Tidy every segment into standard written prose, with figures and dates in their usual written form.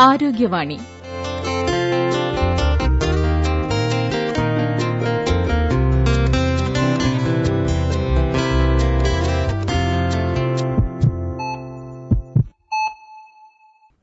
ആരോഗ്യവാണി.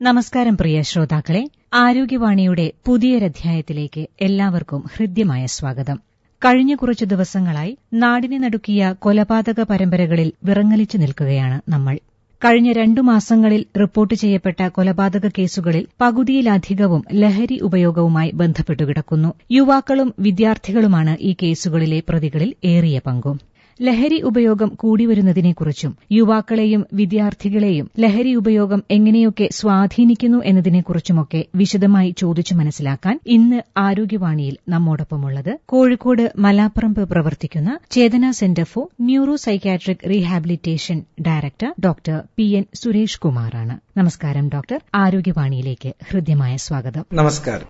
നമസ്കാരം പ്രിയ ശ്രോതാക്കളെ, ആരോഗ്യവാണിയുടെ പുതിയൊരധ്യായത്തിലേക്ക് എല്ലാവർക്കും ഹൃദ്യമായ സ്വാഗതം. കഴിഞ്ഞ കുറച്ചു ദിവസങ്ങളായി നാടിനെ നടുക്കിയ കൊലപാതക പരമ്പരകളിൽ വിറങ്ങലിച്ചു നിൽക്കുകയാണ് നമ്മൾ. കഴിഞ്ഞ 2 മാസങ്ങളിൽ റിപ്പോർട്ട് ചെയ്യപ്പെട്ട കൊലപാതക കേസുകളിൽ പകുതിയിലധികവും ലഹരി ഉപയോഗവുമായി ബന്ധപ്പെട്ടു കിടക്കുന്നു. യുവാക്കളും വിദ്യാർത്ഥികളുമാണ് ഈ കേസുകളിലെ പ്രതികളിൽ ഏറിയ പങ്കും. ലഹരി ഉപയോഗം കൂടിവരുന്നതിനെക്കുറിച്ചും യുവാക്കളെയും വിദ്യാർത്ഥികളെയും ലഹരി ഉപയോഗം എങ്ങനെയൊക്കെ സ്വാധീനിക്കുന്നു എന്നതിനെക്കുറിച്ചുമൊക്കെ വിശദമായി ചോദിച്ചു മനസ്സിലാക്കാൻ ഇന്ന് ആരോഗ്യവാണിയിൽ നമ്മോടൊപ്പമുള്ളത് കോഴിക്കോട് മലാപ്പറമ്പ് പ്രവർത്തിക്കുന്ന Chetana centre for neuro psychiatric rehabilitation director doctor PN Suresh കുമാറാണ്. നമസ്കാരം ഡോക്ടർ. ആരോഗ്യവാണിയിലേക്ക് ഹൃദ്യമായ സ്വാഗതം. നമസ്കാരം.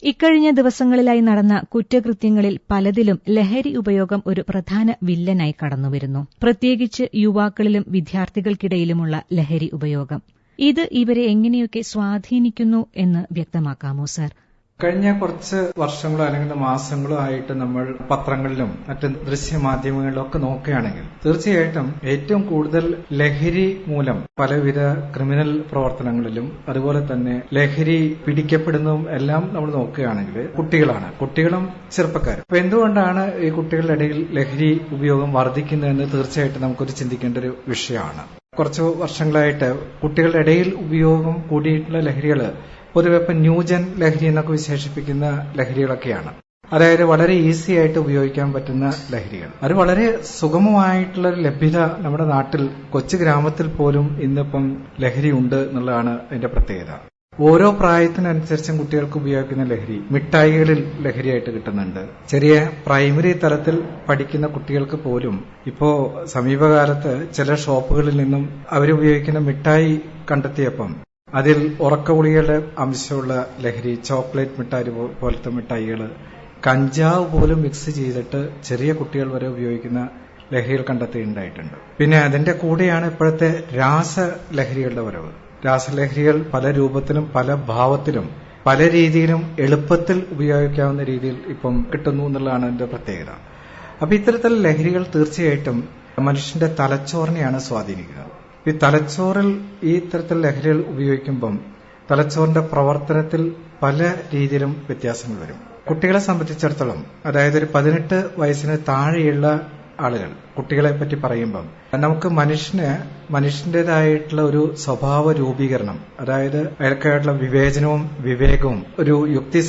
ഇക്കഴിഞ്ഞ ദിവസങ്ങളിലായി നടന്ന കുറ്റകൃത്യങ്ങളിൽ പലതിലും ലഹരി ഉപയോഗം ഒരു പ്രധാന വില്ലനായി കടന്നുവരുന്നു. പ്രത്യേകിച്ച് യുവാക്കളിലും വിദ്യാർത്ഥികൾക്കിടയിലുമുള്ള ലഹരി ഉപയോഗം. ഇത് ഇവരെ എങ്ങനെയൊക്കെ സ്വാധീനിക്കുന്നു എന്ന് വ്യക്തമാക്കാമോ സർ? കഴിഞ്ഞ കുറച്ച് വർഷങ്ങളോ അല്ലെങ്കിൽ മാസങ്ങളോ ആയിട്ട് നമ്മൾ പത്രങ്ങളിലും മറ്റ് ദൃശ്യമാധ്യമങ്ങളിലും ഒക്കെ നോക്കുകയാണെങ്കിൽ തീർച്ചയായിട്ടും ഏറ്റവും കൂടുതൽ ലഹരി മൂലം പലവിധ ക്രിമിനൽ പ്രവർത്തനങ്ങളിലും അതുപോലെ തന്നെ ലഹരി പിടിക്കപ്പെടുന്നതും എല്ലാം നമ്മൾ നോക്കുകയാണെങ്കിൽ കുട്ടികളും ചെറുപ്പക്കാരും. അപ്പൊ എന്തുകൊണ്ടാണ് ഈ കുട്ടികളുടെ ഇടയിൽ ലഹരി ഉപയോഗം വർദ്ധിക്കുന്നതെന്ന് തീർച്ചയായിട്ടും നമുക്കൊരു ചിന്തിക്കേണ്ട ഒരു വിഷയമാണ്. കുറച്ചു വർഷങ്ങളായിട്ട് കുട്ടികളുടെ ഇടയിൽ ഉപയോഗം കൂടിയിട്ടുള്ള ലഹരികൾ പൊതുവെ ഇപ്പം ന്യൂജൻ ലഹരി എന്നൊക്കെ വിശേഷിപ്പിക്കുന്ന ലഹരികളൊക്കെയാണ്. അതായത് വളരെ ഈസി ആയിട്ട് ഉപയോഗിക്കാൻ പറ്റുന്ന ലഹരികൾ. അത് വളരെ സുഗമമായിട്ടുള്ള ലഭ്യത നമ്മുടെ നാട്ടിൽ കൊച്ചു ഗ്രാമത്തിൽ പോലും ഇന്നിപ്പം ലഹരി ഉണ്ട് എന്നുള്ളതാണ് അതിന്റെ പ്രത്യേകത. ഓരോ പ്രായത്തിനനുസരിച്ചും കുട്ടികൾക്ക് ഉപയോഗിക്കുന്ന ലഹരി മിഠായികളിൽ ലഹരിയായിട്ട് കിട്ടുന്നുണ്ട്. ചെറിയ പ്രൈമറി തലത്തിൽ പഠിക്കുന്ന കുട്ടികൾക്ക് പോലും ഇപ്പോ സമീപകാലത്ത് ചില ഷോപ്പുകളിൽ നിന്നും അവരുപയോഗിക്കുന്ന മിഠായി കണ്ടെത്തിയപ്പം അതിൽ ഉറക്കഗുളികളുടെ അംശമുള്ള ലഹരി, ചോക്ലേറ്റ് മിഠായി പോലത്തെ മിഠായികൾ, കഞ്ചാവ് പോലും മിക്സ് ചെയ്തിട്ട് ചെറിയ കുട്ടികൾ വരെ ഉപയോഗിക്കുന്ന ലഹരികൾ കണ്ടെത്തിയിട്ടുണ്ടായിട്ടുണ്ട്. പിന്നെ അതിന്റെ കൂടെയാണ് ഇപ്പോഴത്തെ രാസലഹരികളുടെ വരവ്. രാസലഹരികൾ പല രൂപത്തിലും പല ഭാവത്തിലും പല രീതിയിലും എളുപ്പത്തിൽ ഉപയോഗിക്കാവുന്ന രീതിയിൽ ഇപ്പം കിട്ടുന്നു എന്നുള്ളതാണ് അതിന്റെ പ്രത്യേകത. അപ്പൊ ഇത്തരത്തിലുള്ള ലഹരികൾ തീർച്ചയായിട്ടും മനുഷ്യന്റെ തലച്ചോറിനെയാണ് സ്വാധീനിക്കുക. ഈ തലച്ചോറിൽ ഈ ഇത്തരത്തിൽ ലഹരികൾ ഉപയോഗിക്കുമ്പം തലച്ചോറിന്റെ പ്രവർത്തനത്തിൽ പല രീതിയിലും വ്യത്യാസങ്ങൾ വരും. കുട്ടികളെ സംബന്ധിച്ചിടത്തോളം, അതായത് ഒരു 18 വയസ്സിന് താഴെയുള്ള ആളുകൾ, കുട്ടികളെ പറ്റി പറയുമ്പം നമുക്ക് മനുഷ്യന്റേതായിട്ടുള്ള ഒരു സ്വഭാവ രൂപീകരണം, അതായത് അയാൾക്കായിട്ടുള്ള വിവേചനവും വിവേകവും ഒരു യുക്തി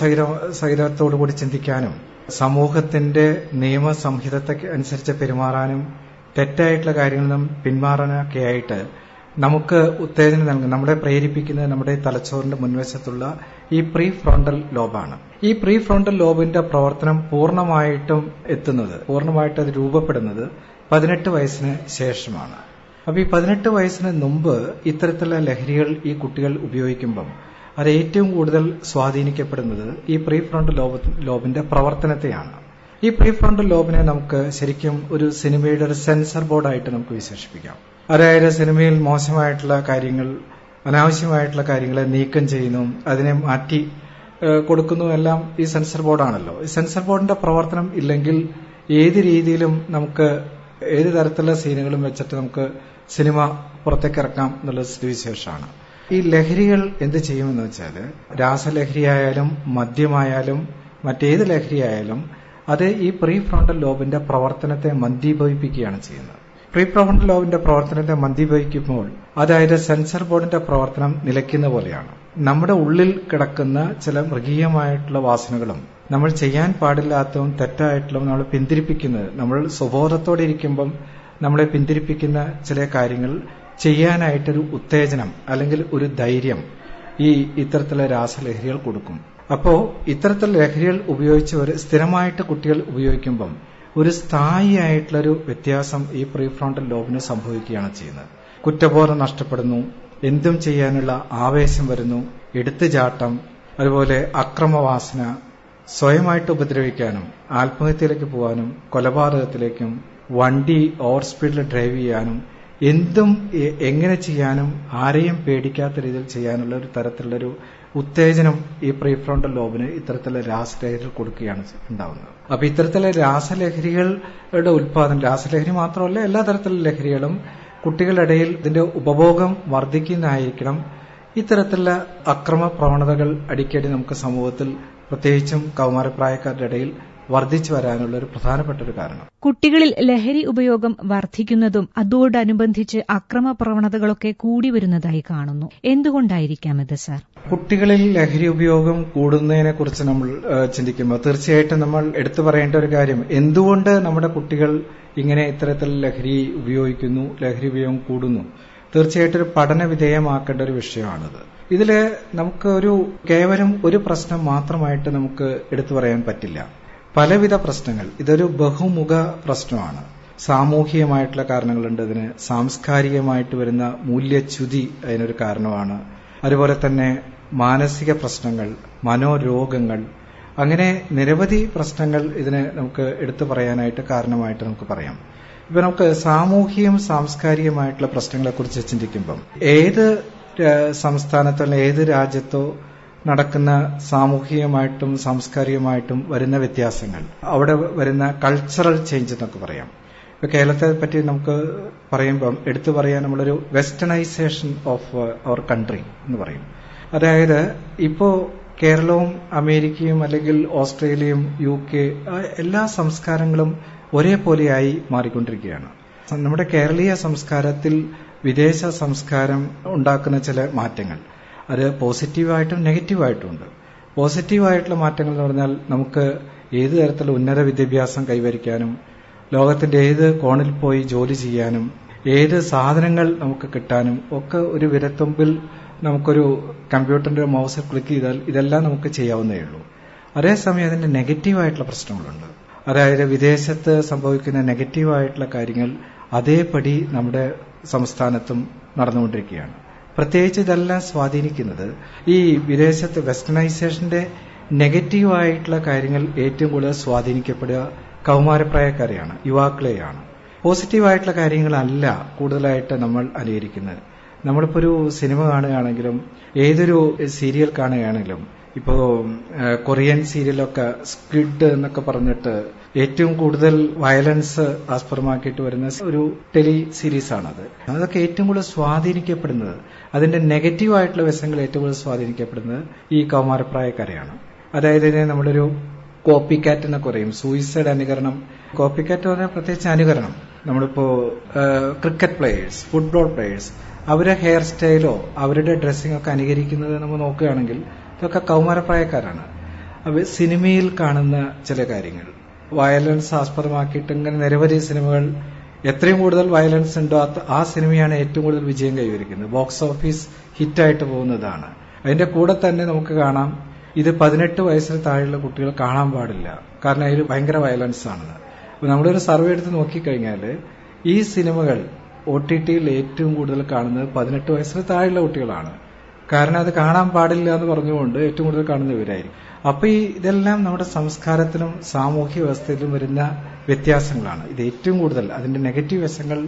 സഹിതത്തോടുകൂടി ചിന്തിക്കാനും സമൂഹത്തിന്റെ നിയമസംഹിതത്തെ അനുസരിച്ച് പെരുമാറാനും തെറ്റായിട്ടുള്ള കാര്യങ്ങളിൽ നിന്നും പിന്മാറാനൊക്കെ ആയിട്ട് നമുക്ക് ഉത്തേജനം നൽകുന്ന, നമ്മളെ പ്രേരിപ്പിക്കുന്നത് നമ്മുടെ തലച്ചോറിന്റെ മുൻവശത്തുള്ള ഈ പ്രീ ഫ്രോണ്ടൽ ലോബാണ്. ഈ പ്രീ ഫ്രോണ്ടൽ ലോബിന്റെ പ്രവർത്തനം പൂർണ്ണമായിട്ട് അത് രൂപപ്പെടുന്നത് 18 വയസ്സിന് ശേഷമാണ്. അപ്പൊ ഈ 18 വയസ്സിന് മുമ്പ് ഇത്തരത്തിലുള്ള ലഹരികൾ ഈ കുട്ടികൾ ഉപയോഗിക്കുമ്പം അത് ഏറ്റവും കൂടുതൽ സ്വാധീനിക്കപ്പെടുന്നത് ഈ പ്രീ ഫ്രോണ്ടൽ ലോബിന്റെ പ്രവർത്തനത്തെയാണ്. ഈ പ്രീ ഫ്രോണ്ടൽ ലോബിനെ നമുക്ക് ശരിക്കും ഒരു സിനിമയുടെ ഒരു സെൻസർ ബോർഡായിട്ട് നമുക്ക് വിശേഷിപ്പിക്കാം. അതായത് സിനിമയിൽ മോശമായിട്ടുള്ള കാര്യങ്ങൾ, അനാവശ്യമായിട്ടുള്ള കാര്യങ്ങളെ നീക്കം ചെയ്യുന്നു, അതിനെ മാറ്റി കൊടുക്കുന്നു, എല്ലാം ഈ സെൻസർ ബോർഡാണല്ലോ. ഈ സെൻസർ ബോർഡിന്റെ പ്രവർത്തനം ഇല്ലെങ്കിൽ ഏത് രീതിയിലും നമുക്ക് ഏത് തരത്തിലുള്ള സീനുകളും വെച്ചിട്ട് നമുക്ക് സിനിമ പുറത്തേക്ക് ഇറക്കാം എന്നുള്ള സ്ഥിതിവിശേഷമാണ്. ഈ ലഹരികൾ എന്ത് ചെയ്യുമെന്ന് വെച്ചാൽ, രാസലഹരിയായാലും മദ്യമായാലും മറ്റേത് ലഹരിയായാലും അത് ഈ പ്രീ ഫ്രോണ്ടൽ ലോബിന്റെ പ്രവർത്തനത്തെ മന്ദീഭവിപ്പിക്കുകയാണ് ചെയ്യുന്നത്. പ്രീ ഫ്രോണ്ടൽ ലോബിന്റെ പ്രവർത്തനത്തെ മന്ദീഭവിക്കുമ്പോൾ അതായത് സെൻസർ ബോർഡിന്റെ പ്രവർത്തനം നിലയ്ക്കുന്ന പോലെയാണ്. നമ്മുടെ ഉള്ളിൽ കിടക്കുന്ന ചില മൃഗീയമായിട്ടുള്ള വാസനകളും നമ്മൾ ചെയ്യാൻ പാടില്ലാത്തതും തെറ്റായിട്ടുള്ളതും നമ്മൾ പിന്തിരിപ്പിക്കുന്നത്, നമ്മൾ സ്വബോധത്തോടെ ഇരിക്കുമ്പം നമ്മളെ പിന്തിരിപ്പിക്കുന്ന ചില കാര്യങ്ങൾ ചെയ്യാനായിട്ടൊരു ഉത്തേജനം അല്ലെങ്കിൽ ഒരു ധൈര്യം ഈ ഇത്തരത്തിലുള്ള രാസലഹരികൾ കൊടുക്കും. അപ്പോ ഇത്തരത്തിലുള്ള ലഹരികൾ ഉപയോഗിച്ചവർ സ്ഥിരമായിട്ട് കുട്ടികൾ ഉപയോഗിക്കുമ്പം ഒരു സ്ഥായിയായിട്ടുള്ളൊരു വ്യത്യാസം ഈ പ്രീ ഫ്രോണ്ടൽ ലോബിന് സംഭവിക്കുകയാണ് ചെയ്യുന്നത്. കുറ്റബോധം നഷ്ടപ്പെടുന്നു, എന്തും ചെയ്യാനുള്ള ആവേശം വരുന്നു, എടുത്തുചാട്ടം, അതുപോലെ അക്രമവാസന, സ്വയമായിട്ട് ഉപദ്രവിക്കാനും ആത്മഹത്യയിലേക്ക് പോകാനും കൊലപാതകത്തിലേക്കും വണ്ടി ഓവർ സ്പീഡിൽ ഡ്രൈവ് ചെയ്യാനും എന്തും എങ്ങനെ ചെയ്യാനും ആരെയും പേടിക്കാത്ത രീതിയിൽ ചെയ്യാനുള്ള ഒരു തരത്തിലുള്ളൊരു ഉത്തേജനം ഈ പ്രീഫ്രോണ്ടൽ ലോബിന് ഇത്തരത്തിലുള്ള രാസലഹരികൾ കൊടുക്കുകയാണ് ഉണ്ടാവുന്നത്. അപ്പൊ ഇത്തരത്തിലുള്ള രാസലഹരികളുടെ ഉത്പാദനം, രാസലഹരി മാത്രമല്ല എല്ലാ തരത്തിലുള്ള ലഹരികളും കുട്ടികളുടെ ഇടയിൽ ഇതിന്റെ ഉപഭോഗം വർദ്ധിക്കുന്നതായിരിക്കണം ഇത്തരത്തിലുള്ള അക്രമ പ്രവണതകൾ അടിക്കടി നമുക്ക് സമൂഹത്തിൽ പ്രത്യേകിച്ചും കൗമാരപ്രായക്കാരുടെ ഇടയിൽ വർദ്ധിച്ചു വരാനുള്ള ഒരു പ്രധാനപ്പെട്ട ഒരു കാരണം. കുട്ടികളിൽ ലഹരി ഉപയോഗം വർദ്ധിക്കുന്നതും അതോടനുബന്ധിച്ച് അക്രമ പ്രവണതകളൊക്കെ കൂടി വരുന്നതായി കാണുന്നു. എന്തുകൊണ്ടായിരിക്കാം ഇത് സർ? കുട്ടികളിൽ ലഹരി ഉപയോഗം കൂടുന്നതിനെ കുറിച്ച് നമ്മൾ ചിന്തിക്കുമ്പോൾ തീർച്ചയായിട്ടും നമ്മൾ എടുത്തു പറയേണ്ട ഒരു കാര്യം, എന്തുകൊണ്ട് നമ്മുടെ കുട്ടികൾ ഇങ്ങനെ ഇത്തരത്തിൽ ലഹരി ഉപയോഗിക്കുന്നു, ലഹരി ഉപയോഗം കൂടുന്നു, തീർച്ചയായിട്ടും ഒരു പഠന വിധേയമാക്കേണ്ട ഒരു വിഷയമാണിത്. ഇതില് നമുക്ക് കേവലം ഒരു പ്രശ്നം മാത്രമായിട്ട് നമുക്ക് എടുത്തു പറയാൻ പറ്റില്ല. പലവിധ പ്രശ്നങ്ങൾ, ഇതൊരു ബഹുമുഖ പ്രശ്നമാണ്. സാമൂഹികമായിട്ടുള്ള കാരണങ്ങളുണ്ട് ഇതിന്, സാംസ്കാരികമായിട്ട് വരുന്ന മൂല്യച്യുതി അതിനൊരു കാരണമാണ്, അതുപോലെ തന്നെ മാനസിക പ്രശ്നങ്ങൾ, മനോരോഗങ്ങൾ, അങ്ങനെ നിരവധി പ്രശ്നങ്ങൾ ഇതിന് നമുക്ക് എടുത്തു പറയാനായിട്ട് കാരണമായിട്ട് നമുക്ക് പറയാം. ഇപ്പൊ നമുക്ക് സാമൂഹികം സാംസ്കാരികമായിട്ടുള്ള പ്രശ്നങ്ങളെക്കുറിച്ച് ചിന്തിക്കുമ്പം ഏത് സംസ്ഥാനത്തോ അല്ലെങ്കിൽ ഏത് രാജ്യത്തോ നടക്കുന്ന സാമൂഹികമായിട്ടും സാംസ്കാരികമായിട്ടും വരുന്ന വ്യത്യാസങ്ങൾ, അവിടെ വരുന്ന കൾച്ചറൽ ചേഞ്ച് എന്നൊക്കെ പറയാം. ഇപ്പൊ കേരളത്തെ പറ്റി നമുക്ക് പറയുമ്പം എടുത്തു പറയാൻ നമ്മളൊരു വെസ്റ്റേണൈസേഷൻ ഓഫ് അവർ കൺട്രി എന്ന് പറയും. അതായത് ഇപ്പോ കേരളവും അമേരിക്കയും അല്ലെങ്കിൽ ഓസ്ട്രേലിയയും UK എല്ലാ സംസ്കാരങ്ങളും ഒരേപോലെയായി മാറിക്കൊണ്ടിരിക്കുകയാണ്. നമ്മുടെ കേരളീയ സംസ്കാരത്തിൽ വിദേശ സംസ്കാരം ഉണ്ടാക്കുന്ന ചില മാറ്റങ്ങൾ, അത് പോസിറ്റീവായിട്ടും നെഗറ്റീവായിട്ടും ഉണ്ട്. പോസിറ്റീവായിട്ടുള്ള മാറ്റങ്ങൾ എന്ന് പറഞ്ഞാൽ നമുക്ക് ഏത് തരത്തിലുള്ള ഉന്നത വിദ്യാഭ്യാസം കൈവരിക്കാനും, ലോകത്തിന്റെ ഏത് കോണിൽ പോയി ജോലി ചെയ്യാനും, ഏത് സാധനങ്ങൾ നമുക്ക് കിട്ടാനും ഒക്കെ ഒരു വിരൽത്തുമ്പിൽ നമുക്കൊരു കമ്പ്യൂട്ടറിന്റെ മൗസ് ക്ലിക്ക് ചെയ്താൽ ഇതെല്ലാം നമുക്ക് ചെയ്യാവുന്നേ ഉള്ളൂ. അതേസമയം അതിന്റെ നെഗറ്റീവായിട്ടുള്ള പ്രശ്നങ്ങളുണ്ട്. അതായത് വിദേശത്ത് സംഭവിക്കുന്ന നെഗറ്റീവായിട്ടുള്ള കാര്യങ്ങൾ അതേപടി നമ്മുടെ സംസ്ഥാനത്തും നടന്നുകൊണ്ടിരിക്കുകയാണ്. പ്രത്യേകിച്ച് ഇതെല്ലാം സ്വാധീനിക്കുന്നത് ഈ വിദേശത്ത് വെസ്റ്റേണൈസേഷന്റെ നെഗറ്റീവായിട്ടുള്ള കാര്യങ്ങൾ ഏറ്റവും കൂടുതൽ സ്വാധീനിക്കപ്പെടുക കൗമാരപ്രായക്കാരെയാണ്, യുവാക്കളെയാണ്. പോസിറ്റീവായിട്ടുള്ള കാര്യങ്ങളല്ല കൂടുതലായിട്ട് നമ്മൾ അനുകരിക്കുന്നത്. നമ്മളിപ്പോ ഒരു സിനിമ കാണുകയാണെങ്കിലും ഏതൊരു സീരിയൽ കാണുകയാണെങ്കിലും, ഇപ്പോ കൊറിയൻ സീരിയലൊക്കെ സ്ക്വിഡ് എന്നൊക്കെ പറഞ്ഞിട്ട് ഏറ്റവും കൂടുതൽ വയലൻസ് ആസ്പദമാക്കിയിട്ട് വരുന്ന ഒരു ടെലി സീരീസാണത്. അതൊക്കെ ഏറ്റവും കൂടുതൽ സ്വാധീനിക്കപ്പെടുന്നത്, അതിന്റെ നെഗറ്റീവായിട്ടുള്ള വശങ്ങൾ ഏറ്റവും കൂടുതൽ സ്വാധീനിക്കപ്പെടുന്നത് ഈ കൗമാരപ്രായക്കാരെയാണ്. അതായത് ഇതിനെ നമ്മളൊരു കോപ്പി കാറ്റ് എന്നൊക്കെ പറയും, സൂയിസൈഡ് അനുകരണം. കോപ്പി കാറ്റ് പറഞ്ഞാൽ പ്രത്യേകിച്ച് അനുകരണം. നമ്മളിപ്പോ ക്രിക്കറ്റ് പ്ലേയേഴ്സ്, ഫുട്ബോൾ പ്ലേയേഴ്സ്, അവരുടെ ഹെയർ സ്റ്റൈലോ അവരുടെ ഡ്രസ്സിംഗ് ഒക്കെ അനുകരിക്കുന്നത് നമ്മൾ നോക്കുകയാണെങ്കിൽ ഇതൊക്കെ കൗമാരപ്രായക്കാരാണ്. സിനിമയിൽ കാണുന്ന ചില കാര്യങ്ങൾ വയലൻസ് ആസ്പദമാക്കിയിട്ട് ഇങ്ങനെ നിരവധി സിനിമകൾ, എത്രയും കൂടുതൽ വയലൻസ് ഉണ്ടോ ആ സിനിമയാണ് ഏറ്റവും കൂടുതൽ വിജയം കൈവരിക്കുന്നത്, ബോക്സ് ഓഫീസ് ഹിറ്റായിട്ട് പോകുന്നതാണ്. അതിന്റെ കൂടെ തന്നെ നമുക്ക് കാണാം ഇത് 18 വയസ്സിന് താഴെയുള്ള കുട്ടികൾ കാണാൻ പാടില്ല, കാരണം അതിൽ ഭയങ്കര വയലൻസ് ആണ്. നമ്മളൊരു സർവേ എടുത്ത് നോക്കിക്കഴിഞ്ഞാൽ ഈ സിനിമകൾ OTTയിൽ ഏറ്റവും കൂടുതൽ കാണുന്നത് 18 വയസ്സിന് താഴെയുള്ള കുട്ടികളാണ്. കാരണം അത് കാണാൻ പാടില്ല എന്ന് പറഞ്ഞുകൊണ്ട് ഏറ്റവും കൂടുതൽ കാണുന്ന ഇവരായിരിക്കും. അപ്പൊ ഇതെല്ലാം നമ്മുടെ സംസ്കാരത്തിലും സാമൂഹ്യ വ്യവസ്ഥയിലും വരുന്ന വ്യത്യാസങ്ങളാണ്. ഇത് ഏറ്റവും കൂടുതൽ അതിന്റെ നെഗറ്റീവ് വശങ്ങൾ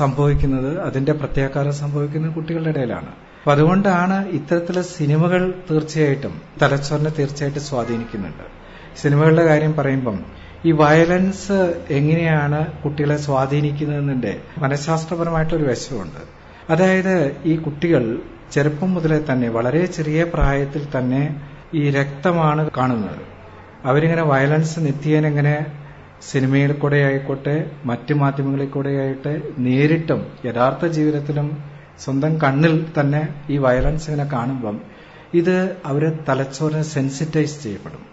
സംഭവിക്കുന്നത്, അതിന്റെ പ്രത്യാഘാതം സംഭവിക്കുന്നത് കുട്ടികളുടെ ഇടയിലാണ്. അപ്പൊ അതുകൊണ്ടാണ് ഇത്തരത്തിലുള്ള സിനിമകൾ തീർച്ചയായിട്ടും തലച്ചോറിനെ തീർച്ചയായിട്ടും സ്വാധീനിക്കുന്നുണ്ട്. സിനിമകളുടെ കാര്യം പറയുമ്പം ഈ വയലൻസ് എങ്ങനെയാണ് കുട്ടികളെ സ്വാധീനിക്കുന്നതിന്റെ മനഃശാസ്ത്രപരമായിട്ടൊരു വശമുണ്ട്. അതായത് ഈ കുട്ടികൾ ചെറുപ്പം മുതലേ തന്നെ, വളരെ ചെറിയ പ്രായത്തിൽ തന്നെ ഈ രക്തമാണ് കാണുന്നത്. അവരിങ്ങനെ വയലൻസ് നിത്യേന സിനിമയിൽ കൂടെ ആയിക്കോട്ടെ മറ്റു മാധ്യമങ്ങളിൽ കൂടെ ആയിട്ട് നേരിട്ടും യഥാർത്ഥ ജീവിതത്തിലും സ്വന്തം കണ്ണിൽ തന്നെ ഈ വയലൻസ് ഇങ്ങനെ കാണുമ്പം ഇത് അവരെ തലച്ചോറിനെ സെൻസിറ്റൈസ് ചെയ്യപ്പെടും.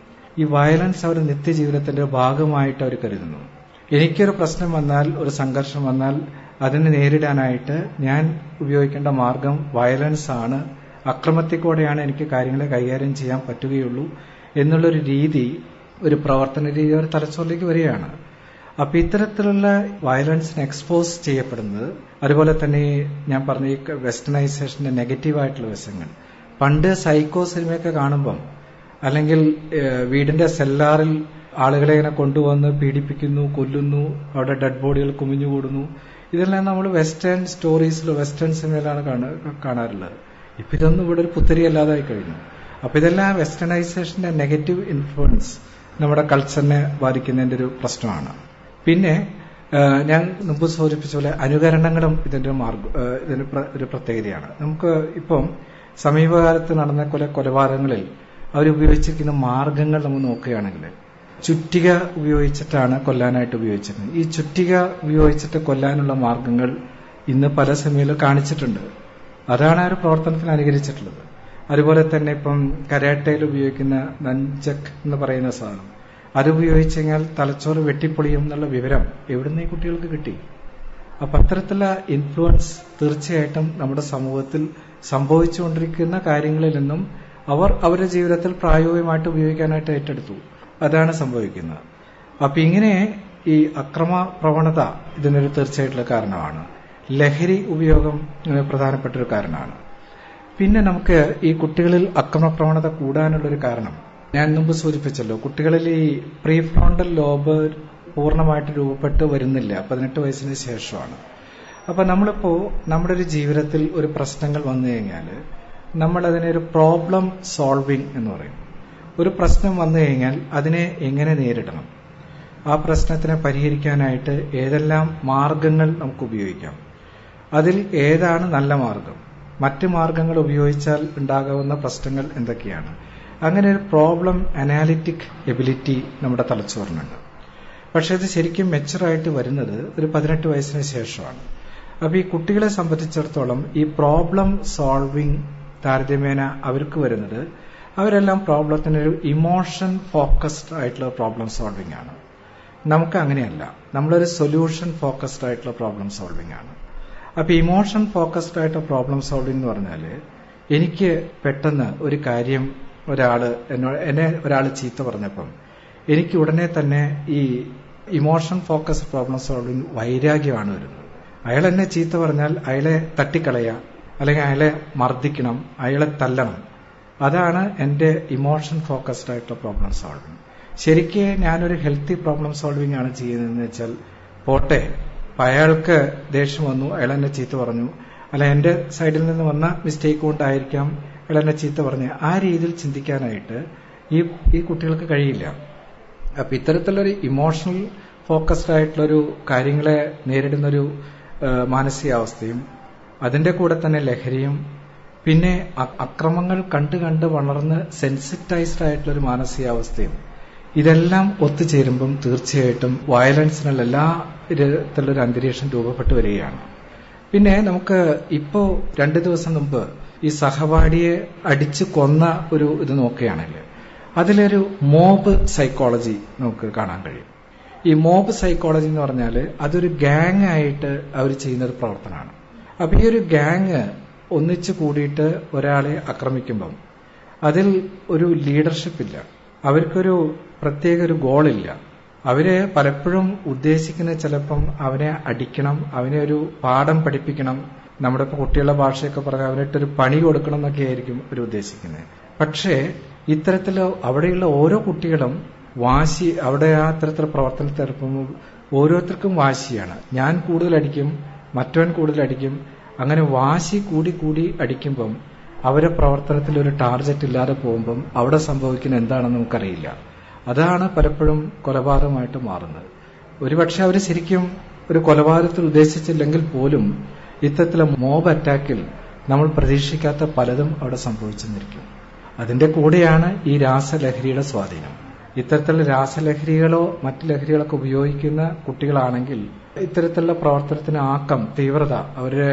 ഈ വയലൻസ് അവർ നിത്യജീവിതത്തിന്റെ ഭാഗമായിട്ട് അവർ കരുതുന്നു. എനിക്കൊരു പ്രശ്നം വന്നാൽ, ഒരു സംഘർഷം വന്നാൽ അതിനെ നേരിടാനായിട്ട് ഞാൻ ഉപയോഗിക്കേണ്ട മാർഗം വയലൻസ് ആണ്, അക്രമത്തിൽ കൂടെയാണ് എനിക്ക് കാര്യങ്ങളെ കൈകാര്യം ചെയ്യാൻ പറ്റുകയുള്ളൂ എന്നുള്ളൊരു രീതി, ഒരു പ്രവർത്തന രീതി അവർ തലച്ചോറിലേക്ക് വരികയാണ്. അപ്പൊ ഇത്തരത്തിലുള്ള വയലൻസിന് എക്സ്പോസ് ചെയ്യപ്പെടുന്നത്, അതുപോലെ തന്നെ ഞാൻ പറഞ്ഞ ഈ വെസ്റ്റേണൈസേഷന്റെ നെഗറ്റീവായിട്ടുള്ള വശങ്ങൾ, പണ്ട് സൈക്കോ സിനിമയൊക്കെ കാണുമ്പം, അല്ലെങ്കിൽ വീടിന്റെ സെല്ലാറിൽ ആളുകളെ ഇങ്ങനെ കൊണ്ടുവന്ന് പീഡിപ്പിക്കുന്നു, കൊല്ലുന്നു, അവിടെ ഡെഡ് ബോഡികൾ കുമിഞ്ഞുകൂടുന്നു, ഇതെല്ലാം നമ്മൾ വെസ്റ്റേൺ സ്റ്റോറീസിലോ വെസ്റ്റേൺ സിനിമയിലാണ് കാണാറുള്ളത്. ഇപ്പൊ ഇതൊന്നും ഇവിടെ ഒരു പുത്തരിയല്ലാതായി കഴിഞ്ഞു. അപ്പൊ ഇതെല്ലാം വെസ്റ്റേണൈസേഷന്റെ നെഗറ്റീവ് ഇൻഫ്ലുവൻസ് നമ്മുടെ കൾച്ചറിനെ ബാധിക്കുന്നതിന്റെ ഒരു പ്രശ്നമാണ്. പിന്നെ ഞാൻ മുമ്പ് സൂചിപ്പിച്ച പോലെ അനുകരണങ്ങളും ഇതിന്റെ ഒരു പ്രത്യേകതയാണ്. നമുക്ക് ഇപ്പം സമീപകാലത്ത് നടന്ന കൊലപാതകങ്ങളിൽ അവരുപയോഗിച്ചിരിക്കുന്ന മാർഗങ്ങൾ നമ്മൾ നോക്കുകയാണെങ്കിൽ ചുറ്റിക ഉപയോഗിച്ചിട്ടാണ് കൊല്ലാനായിട്ട് ഉപയോഗിച്ചിരുന്നത്. ഈ ചുറ്റിക ഉപയോഗിച്ചിട്ട് കൊല്ലാനുള്ള മാർഗങ്ങൾ ഇന്ന് പല സിനിമയിലും കാണിച്ചിട്ടുണ്ട്. അതാണ് ആ ഒരു പ്രവർത്തനത്തിന് അനുകരിച്ചിട്ടുള്ളത്. അതുപോലെ തന്നെ ഇപ്പം കരാട്ടയിൽ ഉപയോഗിക്കുന്ന നഞ്ചക് എന്ന് പറയുന്ന സാധനം, അതുപയോഗിച്ച് കഴിഞ്ഞാൽ തലച്ചോറ് വെട്ടിപ്പൊളിയും എന്നുള്ള വിവരം എവിടുന്ന് ഈ കുട്ടികൾക്ക് കിട്ടി? അപ്പൊ അത്തരത്തിലുള്ള ഇൻഫ്ലുവൻസ് തീർച്ചയായിട്ടും നമ്മുടെ സമൂഹത്തിൽ സംഭവിച്ചുകൊണ്ടിരിക്കുന്ന കാര്യങ്ങളിൽ നിന്നും അവർ അവരുടെ ജീവിതത്തിൽ പ്രായോഗികമായിട്ട് ഉപയോഗിക്കാനായിട്ട് ഏറ്റെടുത്തു. അതാണ് സംഭവിക്കുന്നത്. അപ്പൊ ഇങ്ങനെ ഈ അക്രമ പ്രവണത ഇതിനൊരു തീർച്ചയായിട്ടുള്ള കാരണമാണ്. ലഹരി ഉപയോഗം പ്രധാനപ്പെട്ട ഒരു കാരണമാണ്. പിന്നെ നമുക്ക് ഈ കുട്ടികളിൽ അക്രമ പ്രവണത കൂടാനുള്ളൊരു കാരണം ഞാൻ മുമ്പ് സൂചിപ്പിച്ചല്ലോ, കുട്ടികളിൽ ഈ പ്രീഫ്രോണ്ടൽ ലോബ് പൂർണ്ണമായിട്ട് രൂപപ്പെട്ട് വരുന്നില്ല, 18 വയസ്സിന് ശേഷമാണ്. അപ്പൊ നമ്മളിപ്പോ നമ്മുടെ ഒരു ജീവിതത്തിൽ ഒരു പ്രശ്നങ്ങൾ വന്നു കഴിഞ്ഞാൽ നമ്മൾ അതിനെ ഒരു പ്രോബ്ലം സോൾവിംഗ് എന്ന് പറയും. ഒരു പ്രശ്നം വന്നു കഴിഞ്ഞാൽ അതിനെ എങ്ങനെ നേരിടണം, ആ പ്രശ്നത്തിനെ പരിഹരിക്കാനായിട്ട് ഏതെല്ലാം മാർഗങ്ങൾ നമുക്ക് ഉപയോഗിക്കാം, അതിൽ ഏതാണ് നല്ല മാർഗം, മറ്റ് മാർഗങ്ങൾ ഉപയോഗിച്ചാൽ ഉണ്ടാകാവുന്ന പ്രശ്നങ്ങൾ എന്തൊക്കെയാണ്, അങ്ങനെ ഒരു പ്രോബ്ലം അനാലിറ്റിക് എബിലിറ്റി നമ്മുടെ തലച്ചോറിനുണ്ട്. പക്ഷെ ഇത് ശരിക്കും മെച്ചുറായിട്ട് വരുന്നത് ഒരു 18 വയസ്സിന് ശേഷമാണ്. അപ്പൊ ഈ കുട്ടികളെ സംബന്ധിച്ചിടത്തോളം ഈ പ്രോബ്ലം സോൾവിംഗ് താരതമ്യേന അവർക്ക് വരുന്നത്, അവരെല്ലാം പ്രോബ്ലത്തിനൊരു ഇമോഷൻ ഫോക്കസ്ഡ് ആയിട്ടുള്ള പ്രോബ്ലം സോൾവിംഗ് ആണ്. നമുക്ക് അങ്ങനെയല്ല, നമ്മളൊരു സൊല്യൂഷൻ ഫോക്കസ്ഡ് ആയിട്ടുള്ള പ്രോബ്ലം സോൾവിംഗ് ആണ്. അപ്പൊ ഇമോഷൻ ഫോക്കസ്ഡ് ആയിട്ടുള്ള പ്രോബ്ലം സോൾവിംഗ് എന്ന് പറഞ്ഞാൽ, എനിക്ക് പെട്ടെന്ന് ഒരു കാര്യം എന്നെ ഒരാൾ ചീത്ത പറഞ്ഞപ്പം എനിക്ക് ഉടനെ തന്നെ ഈ ഇമോഷൻ ഫോക്കസ്ഡ് പ്രോബ്ലം സോൾവിംഗ് വൈരാഗ്യമാണ് വരുന്നത്. അയാൾ എന്നെ ചീത്ത പറഞ്ഞാൽ അയാളെ തട്ടിക്കളയുക, അല്ലെങ്കിൽ അയാളെ മർദ്ദിക്കണം, അയാളെ തല്ലണം. അതാണ് എന്റെ ഇമോഷൻ ഫോക്കസ്ഡ് ആയിട്ടുള്ള പ്രോബ്ലം സോൾവിംഗ്. ശരിക്കും ഞാനൊരു ഹെൽത്തി പ്രോബ്ലം സോൾവിംഗ് ആണ് ചെയ്യുന്നതെന്ന് വെച്ചാൽ, പോട്ടെ അയാൾക്ക് ദേഷ്യം വന്നു, അയാൾ എന്നെ ചീത്ത പറഞ്ഞു, അല്ല എന്റെ സൈഡിൽ നിന്ന് വന്ന മിസ്റ്റേക്ക് കൊണ്ടായിരിക്കാം അയാൾ എന്നെ ചീത്ത പറഞ്ഞ്, ആ രീതിയിൽ ചിന്തിക്കാനായിട്ട് ഈ കുട്ടികൾക്ക് കഴിയില്ല. അപ്പൊ ഇത്തരത്തിലൊരു ഇമോഷണൽ ഫോക്കസ്ഡ് ആയിട്ടുള്ളൊരു കാര്യങ്ങളെ നേരിടുന്നൊരു മാനസികാവസ്ഥയും അതിന്റെ കൂടെ തന്നെ ലഹരിയും പിന്നെ അക്രമങ്ങൾ കണ്ട് വളർന്ന് സെൻസിറ്റൈസ്ഡ് ആയിട്ടുള്ളൊരു മാനസികാവസ്ഥയും ഇതെല്ലാം ഒത്തുചേരുമ്പം തീർച്ചയായിട്ടും വയലൻസിനുള്ള എല്ലാ തരത്തിലൊരു അന്തരീക്ഷം രൂപപ്പെട്ടു വരികയാണ്. പിന്നെ നമുക്ക് ഇപ്പോ 2 ദിവസം മുമ്പ് ഈ സഹപാഠിയെ അടിച്ചു കൊന്ന ഒരു ഇത് നോക്കുകയാണെങ്കിൽ അതിലൊരു മോബ് സൈക്കോളജി നമുക്ക് കാണാൻ കഴിയും. ഈ മോബ് സൈക്കോളജി എന്ന് പറഞ്ഞാൽ അതൊരു ഗാങ് ആയിട്ട് അവർ ചെയ്യുന്നൊരു പ്രവർത്തനമാണ്. അപ്പൊ ഈ ഒരു ഗാങ് ഒന്നിച്ചു കൂടിയിട്ട് ഒരാളെ ആക്രമിക്കുമ്പം അതിൽ ഒരു ലീഡർഷിപ്പ് ഇല്ല, അവർക്കൊരു പ്രത്യേക ഒരു ഗോളില്ല. അവര് പലപ്പോഴും ഉദ്ദേശിക്കുന്ന ചിലപ്പം അവനെ അടിക്കണം, അവനെ ഒരു പാഠം പഠിപ്പിക്കണം, നമ്മുടെ ഇപ്പൊ കുട്ടികളുടെ ഭാഷയൊക്കെ പറഞ്ഞാൽ അവനിട്ടൊരു പണി കൊടുക്കണം എന്നൊക്കെ ആയിരിക്കും അവർ ഉദ്ദേശിക്കുന്നത്. പക്ഷേ ഇത്തരത്തില് അവിടെയുള്ള ഓരോ കുട്ടികളും വാശി, അവിടെ ആ തരത്തിലുള്ള പ്രവർത്തനത്തിൽ ഏർപ്പെടുമ്പോൾ ഓരോരുത്തർക്കും വാശിയാണ്. ഞാൻ കൂടുതൽ അടിക്കും, മറ്റവൻ കൂടുതൽ അടിക്കും, അങ്ങനെ വാശി കൂടി അടിക്കുമ്പം അവരുടെ പ്രവർത്തനത്തിൽ ഒരു ടാർഗറ്റ് ഇല്ലാതെ പോകുമ്പം അവിടെ സംഭവിക്കുന്ന എന്താണെന്ന് നമുക്കറിയില്ല. അതാണ് പലപ്പോഴും കൊലപാതകമായിട്ട് മാറുന്നത്. ഒരുപക്ഷെ അവർ ശരിക്കും ഒരു കൊലപാതകത്തിൽ ഉദ്ദേശിച്ചില്ലെങ്കിൽ പോലും ഇത്തരത്തിലെ മോബ് അറ്റാക്കിൽ നമ്മൾ പ്രതീക്ഷിക്കാത്ത പലതും അവിടെ സംഭവിച്ചെന്നിരിക്കും. അതിന്റെ കൂടെയാണ് ഈ രാസലഹരിയുടെ സ്വാധീനം. ഇത്തരത്തിലുള്ള രാസലഹരികളോ മറ്റു ലഹരികളൊക്കെ ഉപയോഗിക്കുന്ന കുട്ടികളാണെങ്കിൽ ഇത്തരത്തിലുള്ള പ്രവർത്തനത്തിന് ആക്കം, തീവ്രത, അവരുടെ